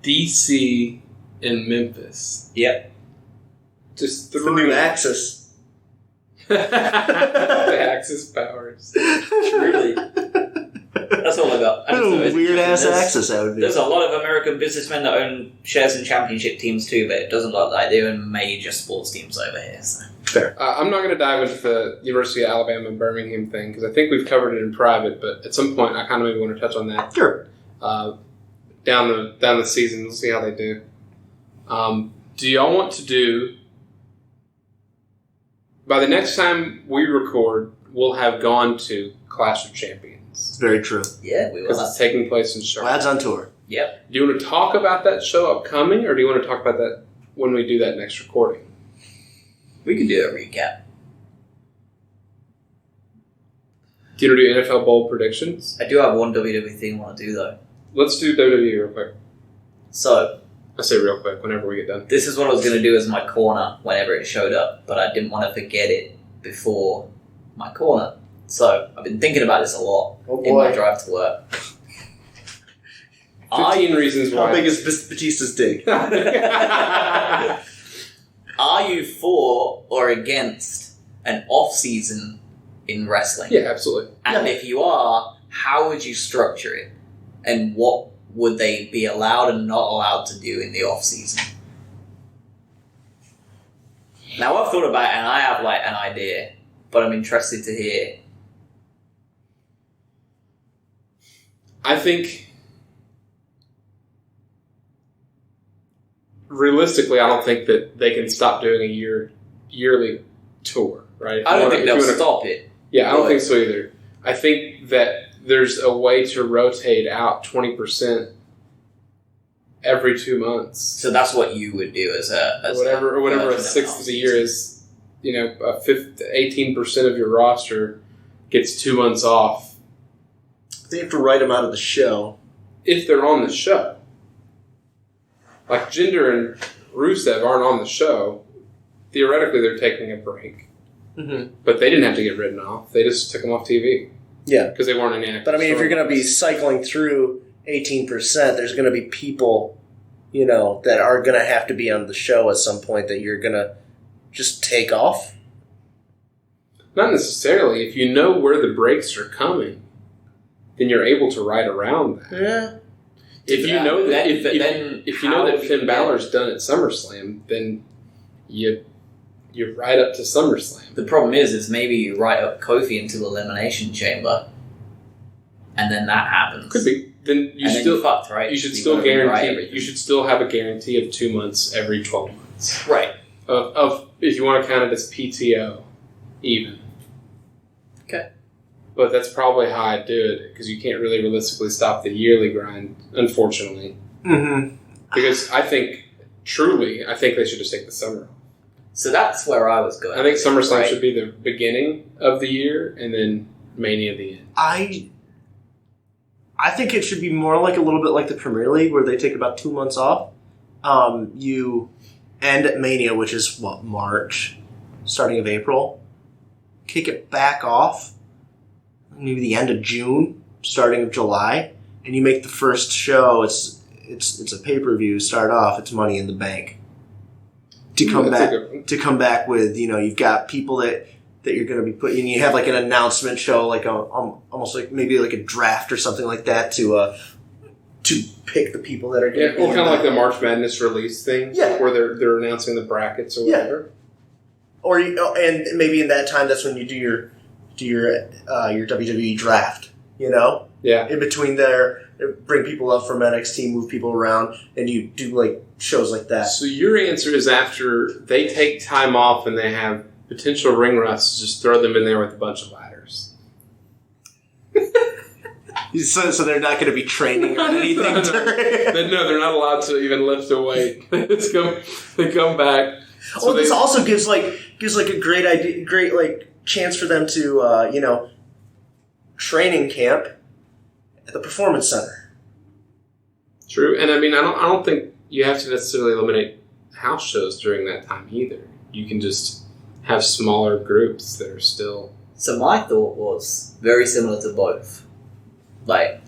DC, and Memphis. Yep. Just The new Axis. The Axis powers. Truly. That's all I got. Weird-ass Axis that would be. There's a lot of American businessmen that own shares in championship teams too, but it doesn't look like they own major sports teams over here. So. Fair. I'm not going to dive into the University of Alabama Birmingham thing because I think we've covered it in private, but at some point I kind of maybe want to touch on that. Sure. Down the season, we'll see how they do. Do y'all want to do... By the next time we record, we'll have gone to Clash of Champions. It's very true. Yeah, we will. Because it's taking place in Charlotte. Lads on tour. Yep. Do you want to talk about that show upcoming, or do you want to talk about that when we do that next recording? We can do a recap. Do you want to do NFL Bowl predictions? I do have one WWE thing I want to do though. Let's do WWE real quick. So, I say real quick whenever we get done. this is what I was going to do as my corner whenever it showed up, but I didn't want to forget it before my corner. So, I've been thinking about this a lot in my drive to work. 15 reasons why. How big is Batista's dick? Are you for or against an off-season in wrestling? Yeah, absolutely. And if you are, how would you structure it? And what would they be allowed and not allowed to do in the off-season? Now, I've thought about it and I have an idea, but I'm interested to hear. I think... Realistically, I don't think that they can stop doing a yearly tour, right? I don't think they'll stop it. Yeah, I don't think so either. I think that there's a way to rotate out 20% every 2 months. So that's what you would do as whatever a sixth of the year is. 18% of your roster gets 2 months off. They have to write them out of the show if they're on the show. Like Jinder and Rusev aren't on the show. Theoretically, they're taking a break. Mm-hmm. But they didn't have to get written off. They just took them off TV. Yeah. Because they weren't in active. But I mean, if you're going to be cycling through 18%, there's going to be people, that are going to have to be on the show at some point that you're going to just take off. Not necessarily. If you know where the breaks are coming, then you're able to ride around that. Yeah. If you know that Finn Balor's done at SummerSlam, then you ride up to SummerSlam. The problem is maybe you write up Kofi into Elimination Chamber, and then that happens. Could be. Then you're fucked, right? You should still guarantee. You should still have a guarantee of 2 months every 12 months. Right. Of if you want to count it as PTO, even. Okay. But that's probably how I do it, because you can't really realistically stop the yearly grind, unfortunately. Mm-hmm. Because I think they should just take the summer off. So that's where I was going. I think SummerSlam should be the beginning of the year, and then Mania the end. I think it should be more like a little bit like the Premier League, where they take about 2 months off. You end at Mania, which is, March, starting of April. Kick it back off. Maybe the end of June, starting of July, and you make the first show. It's a pay-per-view. Start off. It's Money in the Bank. To come back with you've got people that you're going to be putting. You have like an announcement show, like almost like maybe like a draft or something like that to pick the people that are going to be. Kind of like the March Madness release thing, where they're announcing the brackets or whatever. Or and maybe in that time, that's when you do your WWE draft, Yeah. In between there, bring people up from NXT, move people around, and you do like shows like that. So your answer is after they take time off and they have potential ring rusts, just throw them in there with a bunch of ladders. So they're not going to be training or anything. No, they're not allowed to even lift a weight. They come back. So this also gives a great idea, chance for them to, training camp at the Performance Center. True, and I mean, I don't think you have to necessarily eliminate house shows during that time either. You can just have smaller groups that are still... So my thought was very similar to both.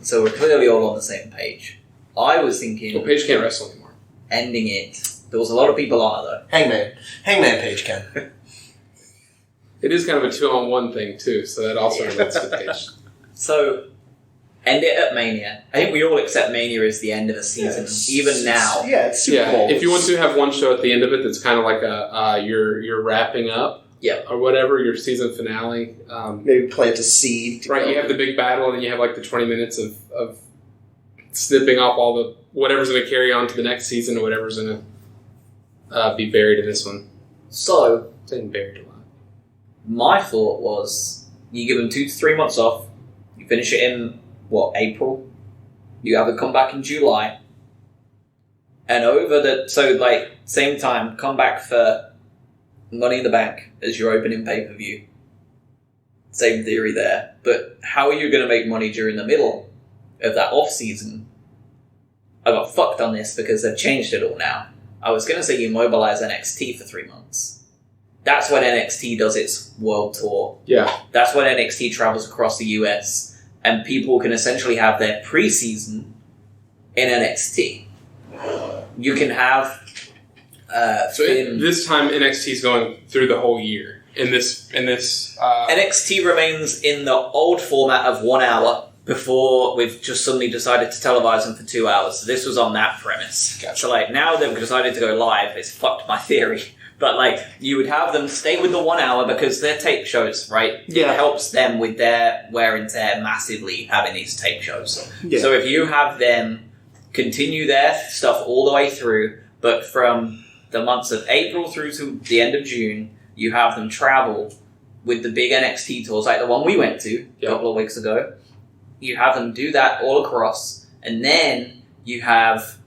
So we're clearly all on the same page. I was thinking... Well, Paige can't wrestle anymore. Ending it. There was a lot of people on it, though. Hangman Page can. It is kind of a 2-on-1 thing, too, so that also relates to Paige. So, end it at Mania. I think we all accept Mania as the end of the season, even now. Yeah, it's Super Bowl. If you want to have one show at the end of it that's kind of like you're wrapping up, or whatever, your season finale. Maybe plant a seed. Right, you have the big battle, and then you have like the 20 minutes of snipping off all the whatever's going to carry on to the next season or whatever's going to be buried in this one. So, saying buried a lot. My thought was you give them 2 to 3 months off. You finish it in April. You have it come back in July, and same time, come back for Money in the Bank as your opening pay-per-view. Same theory there, but how are you going to make money during the middle of that off-season? I got fucked on this because they've changed it all now. I was going to say you mobilize NXT for 3 months. That's when NXT does its world tour. Yeah. That's when NXT travels across the US, and people can essentially have their preseason in NXT. You can have... this time NXT is going through the whole year. NXT remains in the old format of 1 hour before we've just suddenly decided to televise them for 2 hours. So this was on that premise. Gotcha. So now they've decided to go live. It's fucked my theory. But you would have them stay with the 1 hour because they're tape shows, right? Yeah. It helps them with their wear and tear massively having these tape shows. Yeah. So if you have them continue their stuff all the way through, but from the months of April through to the end of June, you have them travel with the big NXT tours, like the one we went to a couple of weeks ago. You have them do that all across, and then you have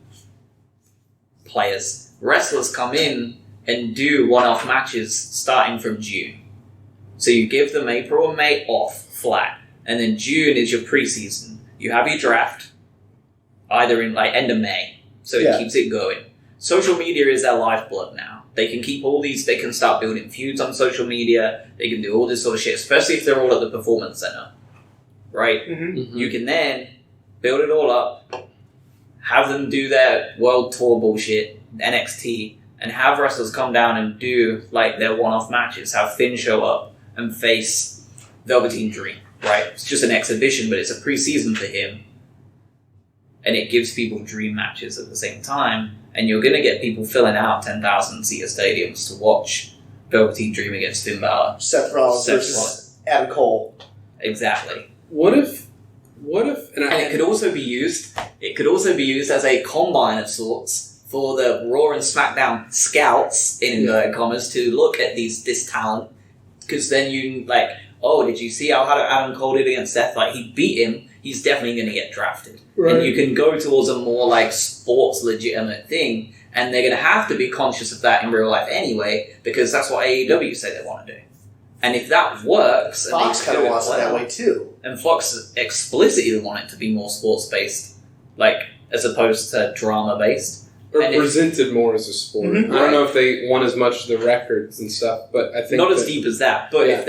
wrestlers come in and do one-off matches starting from June. So you give them April and May off, flat, and then June is your preseason. You have your draft, either in end of May, so it keeps it going. Social media is their lifeblood now. They can keep all these, they can start building feuds on social media, they can do all this sort of shit, especially if they're all at the Performance Center. Right? Mm-hmm. You can then build it all up, have them do their world tour bullshit, NXT, and have wrestlers come down and do their one-off matches, have Finn show up and face Velveteen Dream, right? It's just an exhibition, but it's a pre-season for him. And it gives people dream matches at the same time, and you're going to get people filling out 10,000-seater stadiums to watch Velveteen Dream against Finn Balor. Seth Rollins versus Adam Cole. Exactly. What if and it could also be used as a combine of sorts for the Raw and SmackDown scouts, in inverted commas, to look at this talent, because then you did you see how Adam Cole did against Seth? He beat him, he's definitely going to get drafted. Right. And you can go towards a more sports legitimate thing, and they're going to have to be conscious of that in real life anyway, because that's what AEW say they want to do. And if that works... Fox kind of wants it that way too. And Fox explicitly want it to be more sports-based, as opposed to drama-based. Or presented more as a sport. Mm-hmm. I don't know if they want as much of the records and stuff, but I think... Not as deep as that, but if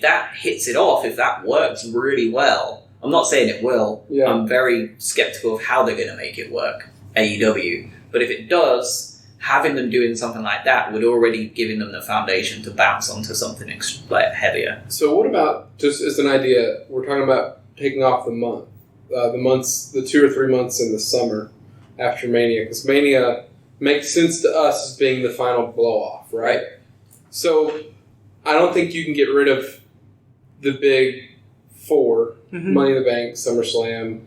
that hits it off, if that works really well... I'm not saying it will. Yeah. I'm very skeptical of how they're going to make it work, AEW. But if it does, having them doing something like that would already giving them the foundation to bounce onto something heavier. So what about, just as an idea, we're talking about taking off the 2 or 3 months in the summer after Mania, because Mania makes sense to us as being the final blow-off, right? So I don't think you can get rid of the big 4, Money in the Bank, SummerSlam,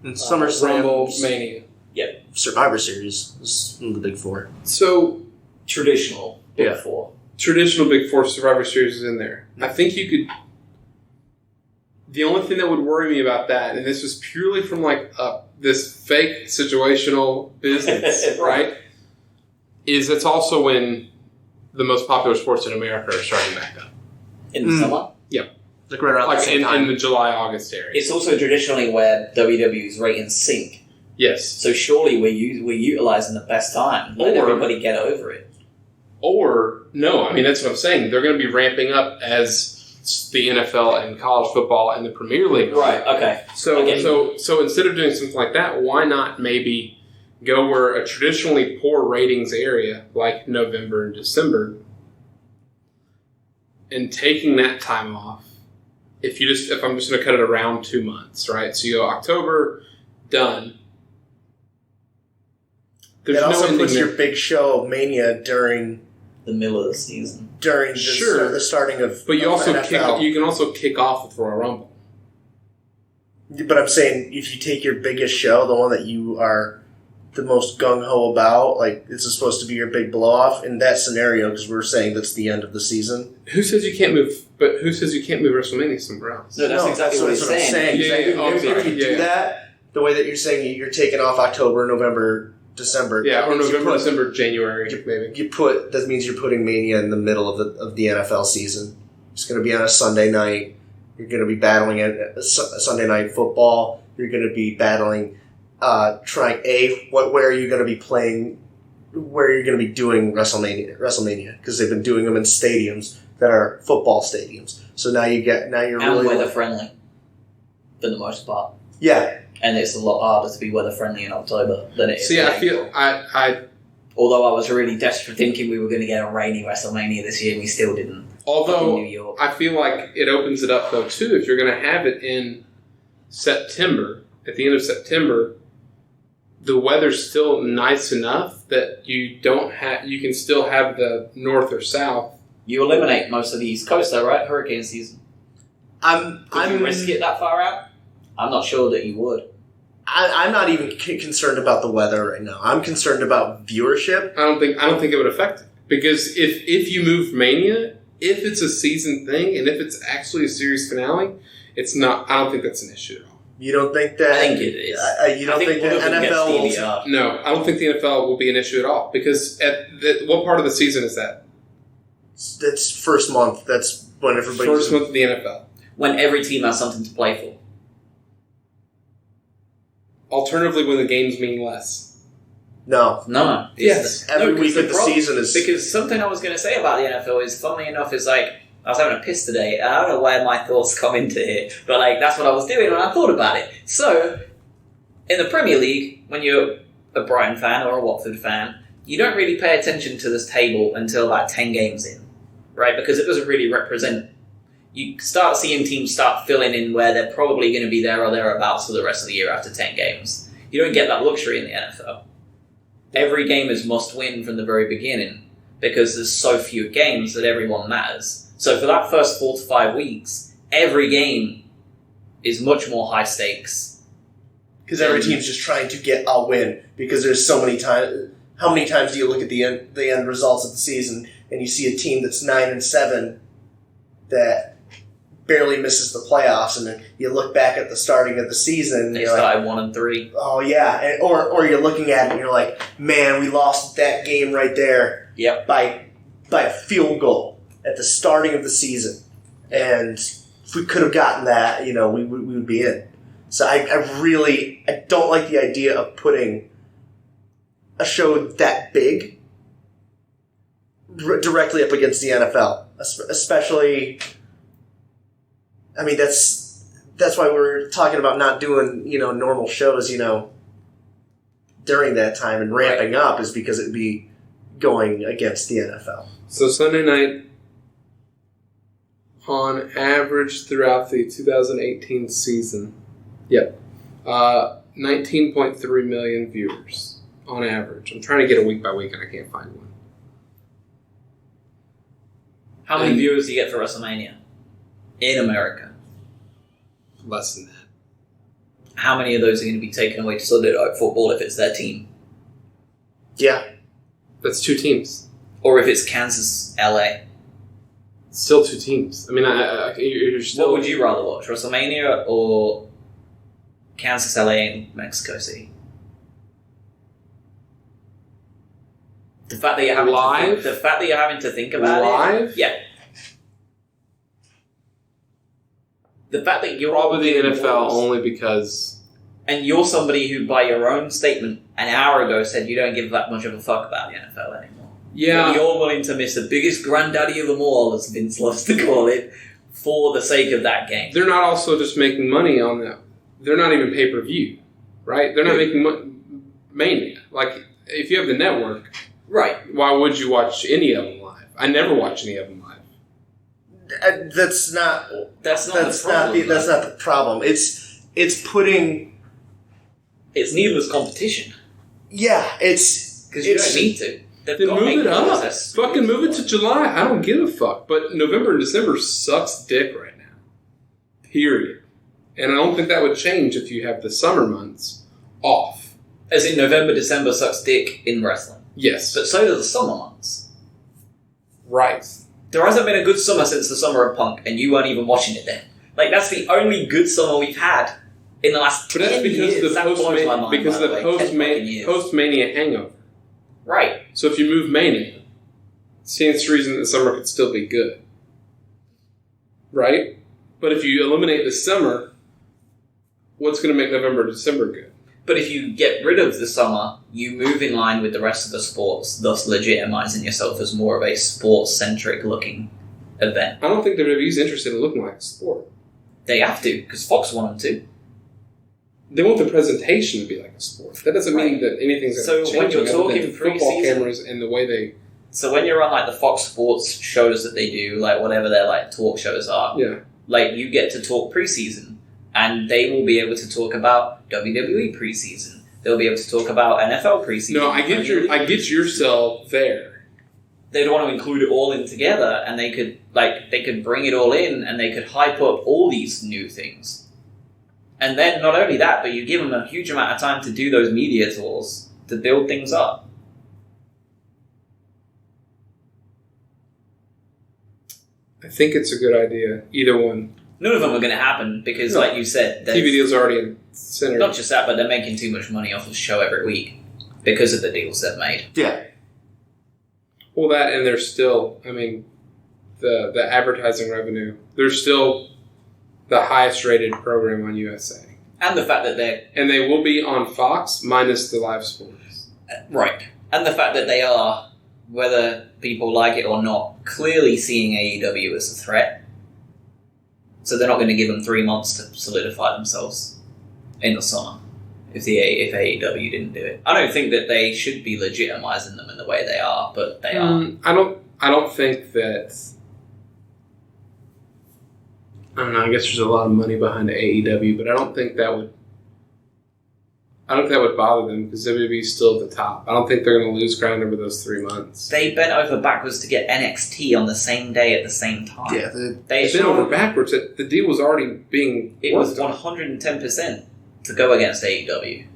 and SummerSlam, Rumble, Mania. Yeah. Survivor Series is one of the big 4. So traditional big 4. Traditional big 4 Survivor Series is in there. I think you could... The only thing that would worry me about that, and this was purely from this fake situational business, right? Is it's also when the most popular sports in America are starting back up. In the summer? Yep. Right around the same time. In the July-August area. It's also traditionally where WWE's ratings sink. Yes. So surely we're utilizing the best time. Let everybody get over it. Or, no, I mean, that's what I'm saying. They're going to be ramping up as the NFL and college football and the Premier League. Right, okay. So instead of doing something like that, why not maybe go where a traditionally poor ratings area, like November and December, and taking that time off, if I'm just going to cut it around 2 months, right? So you go October, done. It also puts your big show Mania during the middle of the season, during the starting of. But you NFL. You can also kick off with Royal Rumble. But I'm saying if you take your biggest show, the one that you are the most gung ho about, like this is supposed to be your big blow off in that scenario, because we're saying that's the end of the season. Who says you can't move? But who says you can't move WrestleMania somewhere else? No, that's exactly what he's saying. If you do that, the way that you're saying you're taking off October, November, December. Yeah, or November, December, January, maybe. That means you're putting Mania in the middle of the NFL season. It's going to be on a Sunday night. You're going to be battling a Sunday night football. You're going to be battling where are you going to be playing? Where are you going to be doing WrestleMania? Because they've been doing them in stadiums that are football stadiums. So now you're really weather friendly for the most part. Yeah. And it's a lot harder to be weather friendly in October than it is. See, I feel although I was really desperate thinking we were going to get a rainy WrestleMania this year, we still didn't. Although New York. I feel like it opens it up though too. If you're going to have it in September, at the end of September, the weather's still nice enough that you can still have the north or south. You eliminate most of the East Coast though, right? Hurricane season. Could you risk it that far out? I'm not sure that you would. I'm not even concerned about the weather right now. I'm concerned about viewership. I don't think it would affect it, because if you move Mania, if it's a season thing and if it's actually a series finale, it's not. I don't think that's an issue at all. You don't think that? I think it is. You don't think the NFL will? No, I don't think the NFL will be an issue at all, because what part of the season is that? That's first month. That's when everybody's first month of the NFL. When every team has something to play for. Alternatively, when the games mean less. No. Yes. Every week of the season is... Because something I was going to say about the NFL is, funnily enough, is like, I was having a piss today. I don't know where my thoughts come into it, but like that's what I was doing when I thought about it. So, in the Premier League, when you're a Brighton fan or a Watford fan, you don't really pay attention to this table until like 10 games in, right? Because it doesn't really represent... You start seeing teams start filling in where they're probably going to be there or thereabouts for the rest of the year after 10 games. You don't get that luxury in the NFL. Every game is must win from the very beginning because there's so few games that everyone matters. So for that first 4 to 5 weeks, every game is much more high stakes. Because every team's just trying to get a win. Because there's so many times... How many times do you look at the end results of the season and you see a team that's 9-7 that barely misses the playoffs, and then you look back at the starting of the season. They started 1-3. Oh yeah, or you're looking at it and you're like, man, we lost that game right there. Yep. By a field goal at the starting of the season, and if we could have gotten that, we would be in. So I don't like the idea of putting a show that big directly up against the NFL, especially. I mean, that's why we're talking about not doing, normal shows, during that time and ramping up, is because it'd be going against the NFL. So Sunday night, on average throughout the 2018 season, 19.3 million viewers on average. I'm trying to get a week by week and I can't find one. How many viewers do you get for WrestleMania? In America. Less than that. How many of those are going to be taken away to Sunday Night Football if it's their team? Yeah. That's 2 teams. Or if it's Kansas, LA? Still 2 teams. I mean, you're still... What would you rather watch? WrestleMania or Kansas, LA, and Mexico City? The fact that you're having live? The fact that you're having to think about live? it. Yeah. The fact that you're probably the NFL only because And you're somebody who, by your own statement an hour ago, said you don't give that much of a fuck about the NFL anymore. Yeah. But you're willing to miss the biggest granddaddy of them all, as Vince loves to call it, for the sake of that game. They're not also just making money on that. They're not even pay-per-view, right? They're not making money. Mania. Like, if you have the network, right? Why would you watch any of them live? I never watch any of them live. That's not the problem. It's putting. It's needless competition. Yeah, it's because you don't need to. Then move it up. Fucking move it to July. I don't give a fuck. But November and December sucks dick right now. Period. And I don't think that would change if you have the summer months off. As in November, December sucks dick in wrestling. Yes. But so do the summer months. Right. There hasn't been a good summer since the summer of Punk, and you weren't even watching it then. Like, that's the only good summer we've had in the last 10 years. That blows my mind, because of the post-Mania hangover. Right. So if you move Mania, stands to reason that the summer could still be good. Right? But if you eliminate the summer, what's going to make November, December good? But if you get rid of the summer, you move in line with the rest of the sports, thus legitimizing yourself as more of a sports-centric looking event. I don't think WWE's interested in looking like a sport. They have to, because Fox want them to. They want the presentation to be like a sport. That doesn't mean that anything's going to change. So when you're talking football cameras and the way they... So when you're on like the Fox Sports shows that they do, like whatever their like talk shows are, like you get to talk preseason, and they will be able to talk about WWE preseason. They'll be able to talk about NFL preseason. No, I get yourself there. They'd want to include it all in together, and they could bring it all in, and they could hype up all these new things. And then not only that, but you give them a huge amount of time to do those media tours to build things up. I think it's a good idea. Either one. None of them are going to happen because, like you said... TV deals are already in center. Not just that, but they're making too much money off of the show every week because of the deals they've made. Yeah. Well, that, and they're still... I mean, the advertising revenue. They're still the highest rated program on USA. And the fact that they're... And they will be on Fox minus the live sports. Right. And the fact that they are, whether people like it or not, clearly seeing AEW as a threat. So they're not going to give them 3 months to solidify themselves in the summer if AEW didn't do it. I don't think that they should be legitimizing them in the way they are, but they are. I don't think that... I don't know, I guess there's a lot of money behind AEW, but I don't think that would bother them because WWE's still at the top. I don't think they're going to lose ground over those 3 months. They bent over backwards to get NXT on the same day at the same time. Yeah, they bent over backwards. The deal was already being... It was 110% to go against AEW.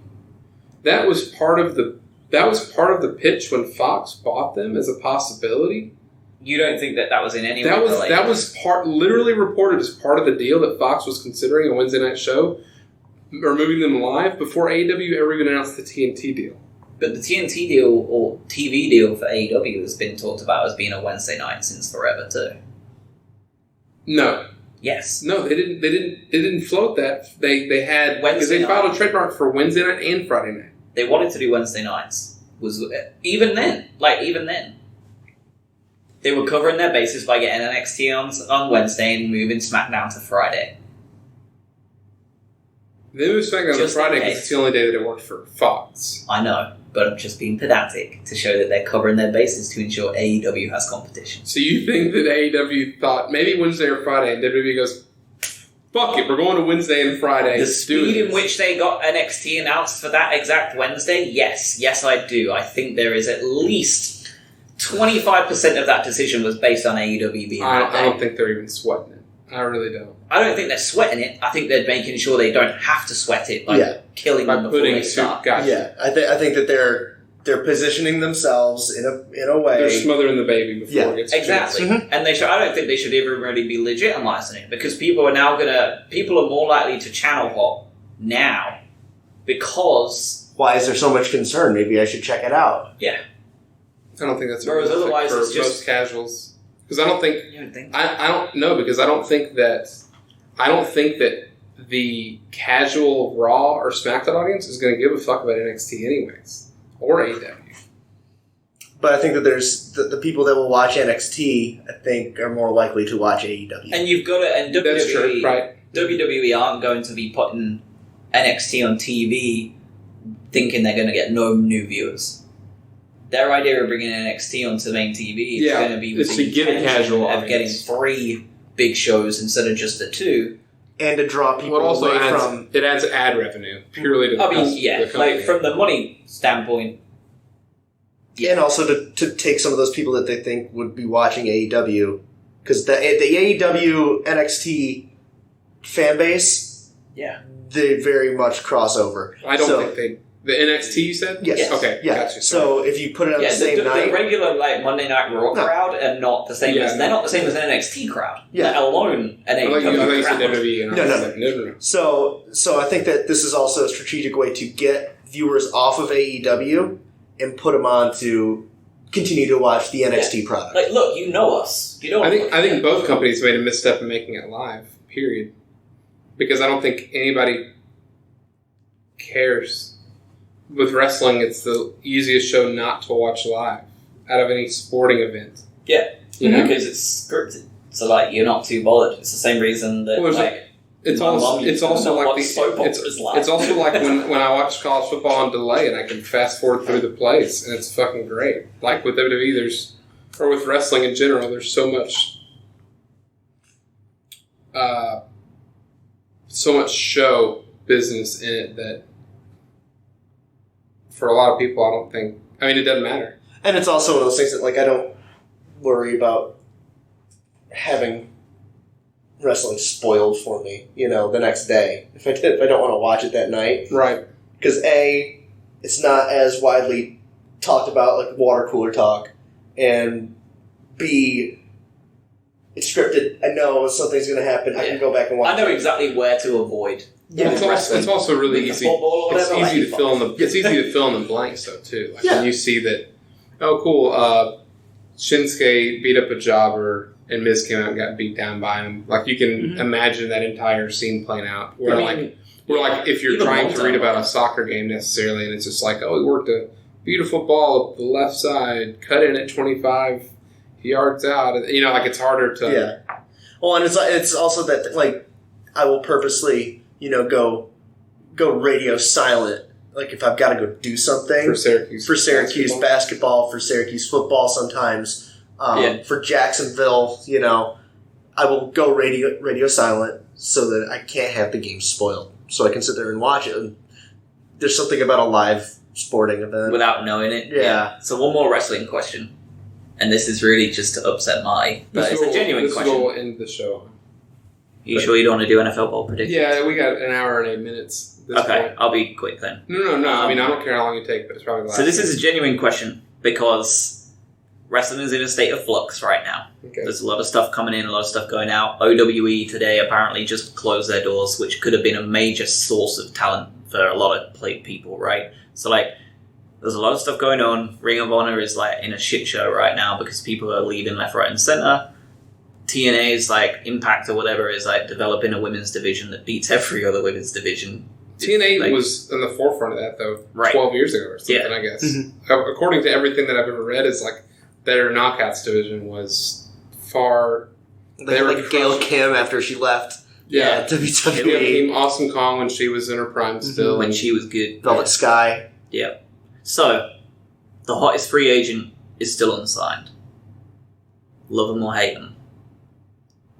That was part of the pitch when Fox bought them as a possibility. You don't think that was in any way related? That was literally reported as part of the deal that Fox was considering a Wednesday night show, or moving them live before AEW ever even announced the TNT deal. But the TNT deal or TV deal for AEW has been talked about as being a Wednesday night since forever too. No. Yes. No, they didn't. They didn't float that. They had because they filed a trademark for Wednesday night and Friday night. They wanted to do Wednesday nights. Even then. They were covering their bases by getting NXT on Wednesday and moving SmackDown to Friday. They moved SmackDown to Friday because it's the only day that it worked for Fox. I know, but I'm just being pedantic to show that they're covering their bases to ensure AEW has competition. So you think that AEW thought maybe Wednesday or Friday, and WWE goes, fuck it, we're going to Wednesday and Friday. The speed in which they got NXT announced for that exact Wednesday, yes. Yes, I do. I think there is at least 25% of that decision was based on AEW being that day. I don't think they're even sweating it. I really don't. I don't think they're sweating it. I think they're making sure they don't have to sweat it by killing them before they start. Gotcha. Yeah, I think that they're positioning themselves in a way. They're smothering the baby before it gets exactly. Mm-hmm. And I don't think they should even really be legitimizing it because people are more likely to channel hop now because why is there so much concern? Maybe I should check it out. Yeah. I don't think that's whereas otherwise for it's just most casuals. Because I don't think you don't think I don't know because I don't think that the casual Raw or SmackDown audience is going to give a fuck about NXT anyways, or AEW. But I think that there's the people that will watch NXT, I think, are more likely to watch AEW. And you've got to, and WWE, that's true, right? WWE aren't going to be putting NXT on TV thinking they're going to get no new viewers. Their idea of bringing NXT onto main TV is going to be with the intention of getting 3 big shows instead of just the 2. And to draw people away from... It adds ad revenue, purely to the the like, from the money standpoint. Yeah. And also to take some of those people that they think would be watching AEW. Because the AEW NXT fan base, they very much cross over. I don't think they... The NXT, you said? Yes. Okay, yeah. Gotcha. So if you put it on the same night... The regular Monday Night Raw crowd are not the same as... They're not the same as an NXT crowd. Yeah. Let alone an AEW crowd. No. So I think that this is also a strategic way to get viewers off of AEW and put them on to continue to watch the NXT product. Like, look, you know us. I think both companies made a misstep in making it live, period. Because I don't think anybody cares. With wrestling, it's the easiest show not to watch live out of any sporting event. Yeah, because it's scripted, so like you're not too bothered. It's the same reason that it's also like when I watch college football on delay and I can fast forward through the plays and it's fucking great. Like with WWE, or with wrestling in general, there's so much show business in it that. For a lot of people, I don't think... I mean, it doesn't matter. And it's also one of those things that, like, I don't worry about having wrestling spoiled for me, the next day. If I don't want to watch it that night. Right. Because, A, it's not as widely talked about, like water cooler talk. And, B, it's scripted. I know something's going to happen. I can go back and watch it. I know exactly where to avoid. Yeah, it's also really easy. It's easy to fill in the blanks though too. Like when you see that, oh cool, Shinsuke beat up a jobber and Miz came out and got beat down by him. Like you can imagine that entire scene playing out. Where if you're trying to read about a soccer game necessarily, and it's just like, oh, he worked a beautiful ball up the left side, cut in at 25 yards out. Like it's harder to. Yeah. Well, and it's also that like I will purposely. Go radio silent. Like if I've got to go do something for Syracuse basketball, for Syracuse football, sometimes for Jacksonville, I will go radio silent so that I can't have the game spoiled. So I can sit there and watch it. And there's something about a live sporting event without knowing it. Yeah. So one more wrestling question, and this is really just to upset but it's a genuine question. We'll end the show. You sure you don't want to do NFL ball predictions? Yeah, we got an hour and 8 minutes. Okay, I'll be quick then. No. I mean, I don't care how long you take, but it's probably last. So this is a genuine question because wrestling is in a state of flux right now. Okay. There's a lot of stuff coming in, a lot of stuff going out. OWE today apparently just closed their doors, which could have been a major source of talent for a lot of people, right? So there's a lot of stuff going on. Ring of Honor is in a shit show right now because people are leaving left, right, and center. TNA's Impact or whatever is developing a women's division that beats every other women's division. TNA was in the forefront of that though, 12 years ago or something, I guess. Mm-hmm. According to everything that I've ever read, is their knockouts division was far. They were Gail Kim after she left. Yeah, WWE. Gail Kim, Awesome Kong when she was in her prime still, when she was good. Velvet Sky. Yeah. So the hottest free agent is still unsigned. Love them or hate them.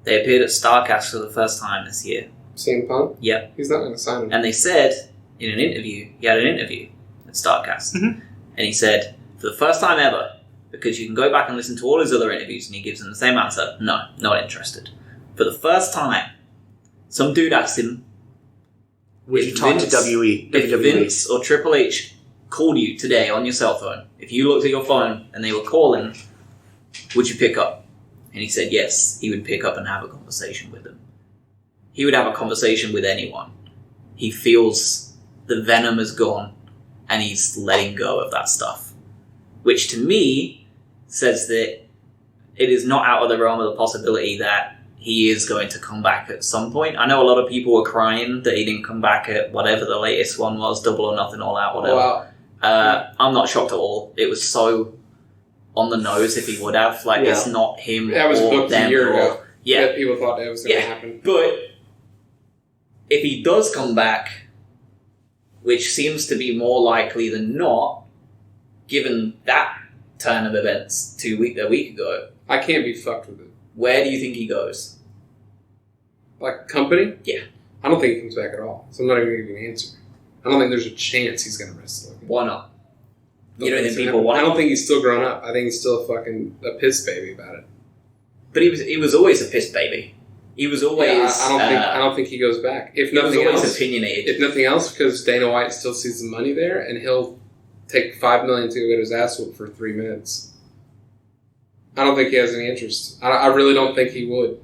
They appeared at StarCast for the first time this year. CM Punk? Yep. He's not going to sign him. And they said in an interview, he had an interview at StarCast, and he said, for the first time ever, because you can go back and listen to all his other interviews and he gives them the same answer, no, not interested. For the first time, some dude asked him, would you talk to WWE? If Vince or Triple H called you today on your cell phone, if you looked at your phone and they were calling, would you pick up? And he said yes, he would pick up and have a conversation with them. He would have a conversation with anyone. He feels the venom is gone and he's letting go of that stuff. Which to me says that it is not out of the realm of the possibility that he is going to come back at some point. I know a lot of people were crying that he didn't come back at whatever the latest one was, Double or Nothing, All Out, whatever. Wow. I'm not shocked at all. It was so on the nose if he would have. Like, it's not him that was or booked them. a year ago. Yeah. People thought that was going to happen. But if he does come back, which seems to be more likely than not, given that turn of events a week ago, I can't be fucked with it. where do you think he goes? Like, company? Yeah. I don't think he comes back at all. So I'm not even going to give you an answer. I don't think there's a chance he's going to wrestle again. Why not? You don't think people want I him? don't think he's still grown up. I think he's still a piss baby about it. But he was always a piss baby. He was always. Yeah, I don't think he goes back. If He was nothing always else, opinionated. if nothing else, because Dana White still sees the money there, and he'll take $5 million to go get his ass whooped for 3 minutes. I don't think he has any interest. I really don't think he would.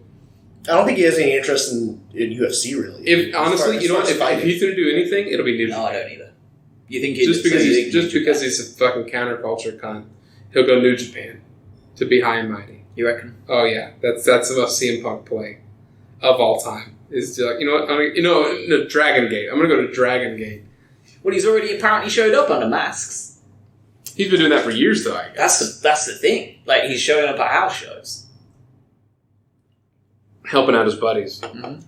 I don't think he has any interest in UFC, really. If honestly, you know what? If he's going to do anything, it'll be New Japan. No, I don't either. You think Just because he's a fucking counterculture cunt, he'll go New Japan to be high and mighty. You reckon? Oh yeah, that's the most CM Punk play of all time. Is to, like, you know what? No, Dragon Gate. I'm gonna go to Dragon Gate. Well, he's already apparently showed up under masks. He's been doing that for years, though. I guess That's the thing. Like, he's showing up at house shows, helping out his buddies. Mm-hmm.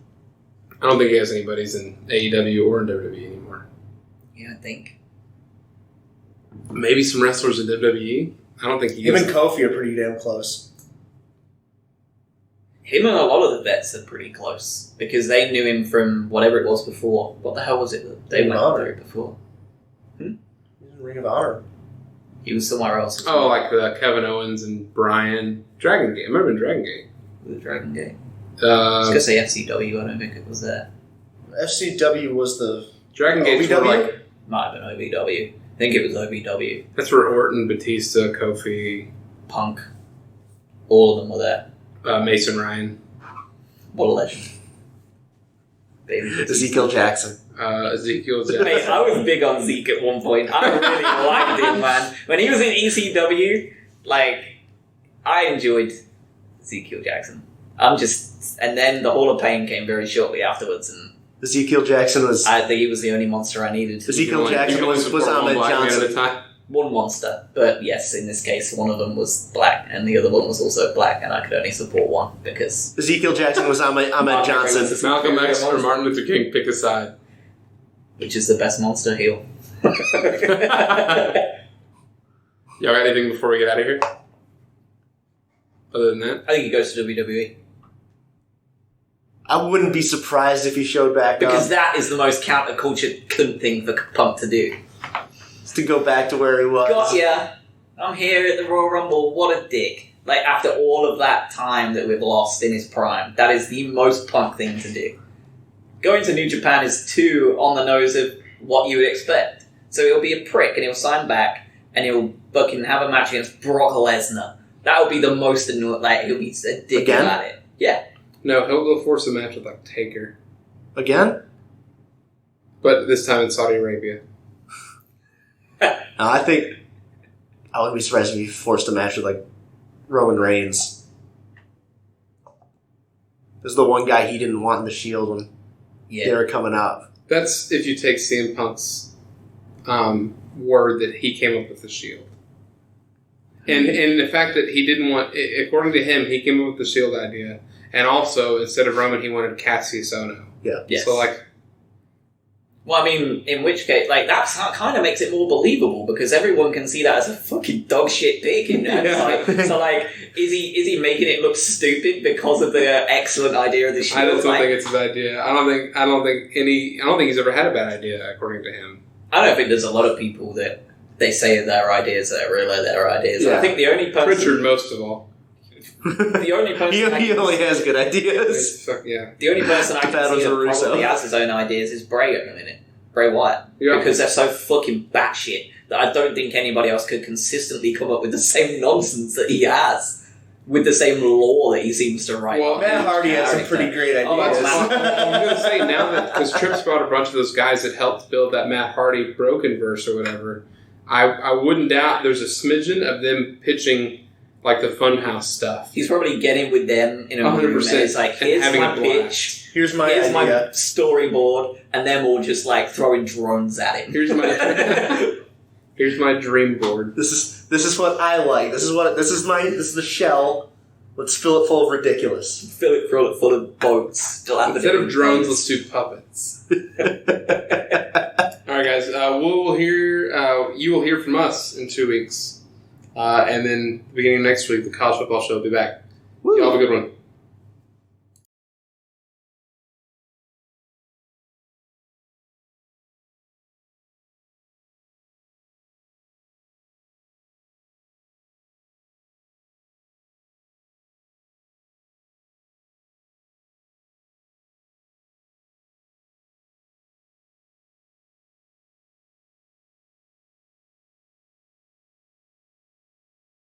I don't think he has any buddies in AEW or in WWE anymore. You don't think? Maybe some wrestlers in WWE. I don't think he. Him and Kofi are pretty damn close. Him and a lot of the vets are pretty close because they knew him from whatever it was before. What the hell was it that they went through before? Ring of Honor. He was somewhere else. Oh, like Kevin Owens and Bryan. Dragon Gate. I remember in Dragon Gate. The Dragon Gate. I was going to say FCW. I don't think it was there. FCW was the Dragon Gate. Might have been OVW. I think it was OVW. That's where Orton, Batista, Kofi, Punk. All of them were there. Mason Ryan. What a legend. Baby Ezekiel Jackson. Ezekiel Jackson. Mate, I was big on Zeke at one point. I really liked him, man. When he was in ECW, I enjoyed Ezekiel Jackson. And then the Hall of Pain came very shortly afterwards, and Ezekiel Jackson was. I think he was the only monster I needed. Ezekiel Jackson was Ahmed Johnson. One monster, but yes, in this case, one of them was black, and the other one was also black, and I could only support one because Ezekiel Jackson was Ahmed Johnson. Malcolm X or Martin Luther King, pick a side. Which is the best monster heel? Y'all got anything before we get out of here? Other than that? I think he goes to WWE. I wouldn't be surprised if he showed back because up. that is the most counterculture cunt thing for Punk to do. To go back to where he was. Got ya. I'm here at the Royal Rumble. What a dick. After all of that time that we've lost in his prime, that is the most Punk thing to do. Going to New Japan is too on the nose of what you would expect. So he'll be a prick and he'll sign back and he'll fucking have a match against Brock Lesnar. That would be the most annoying. He'll be a dick about it. Yeah. No, he'll go force a match with Taker. Again? But this time in Saudi Arabia. No, I think I wouldn't be surprised if he forced a match with Roman Reigns. This is the one guy he didn't want in the Shield when they were coming up. That's if you take CM Punk's word that he came up with the Shield. And the fact that he didn't want, according to him, he came up with the Shield idea. And also, instead of Roman, he wanted Cassius Ohno. Yeah. Yes. So, well, I mean, in which case, that kind of makes it more believable because everyone can see that as a fucking dog shit pick. Is he making it look stupid because of the excellent idea of the Shield? I just don't think it's his idea. I don't think he's ever had a bad idea, according to him. I don't think there's a lot of people that they say their ideas that are really their ideas. Yeah. I think the only person... Richard, most of all. The only person... he only has good ideas. Yeah. The only person I can see that probably has his own ideas is Bray at the minute. Bray Wyatt. Yeah. Because they're so fucking batshit that I don't think anybody else could consistently come up with the same nonsense that he has. With the same lore that he seems to write. Well, Matt Hardy has some pretty great ideas. I'm going to say now that, because Tripp's brought a bunch of those guys that helped build that Matt Hardy broken verse or whatever, I wouldn't doubt there's a smidgen of them pitching like the funhouse stuff. He's probably getting with them in a room and it's like, here's my pitch, here's my storyboard, and them all just like throwing drones at him. Here's my dream board. This is what I like. This is the shell. Let's fill it full of ridiculous. Fill it full of boats. Instead of drones, let's do puppets. All right, guys. You will hear from us in 2 weeks, and then beginning of next week, the College Football Show will be back. Y'all have a good one.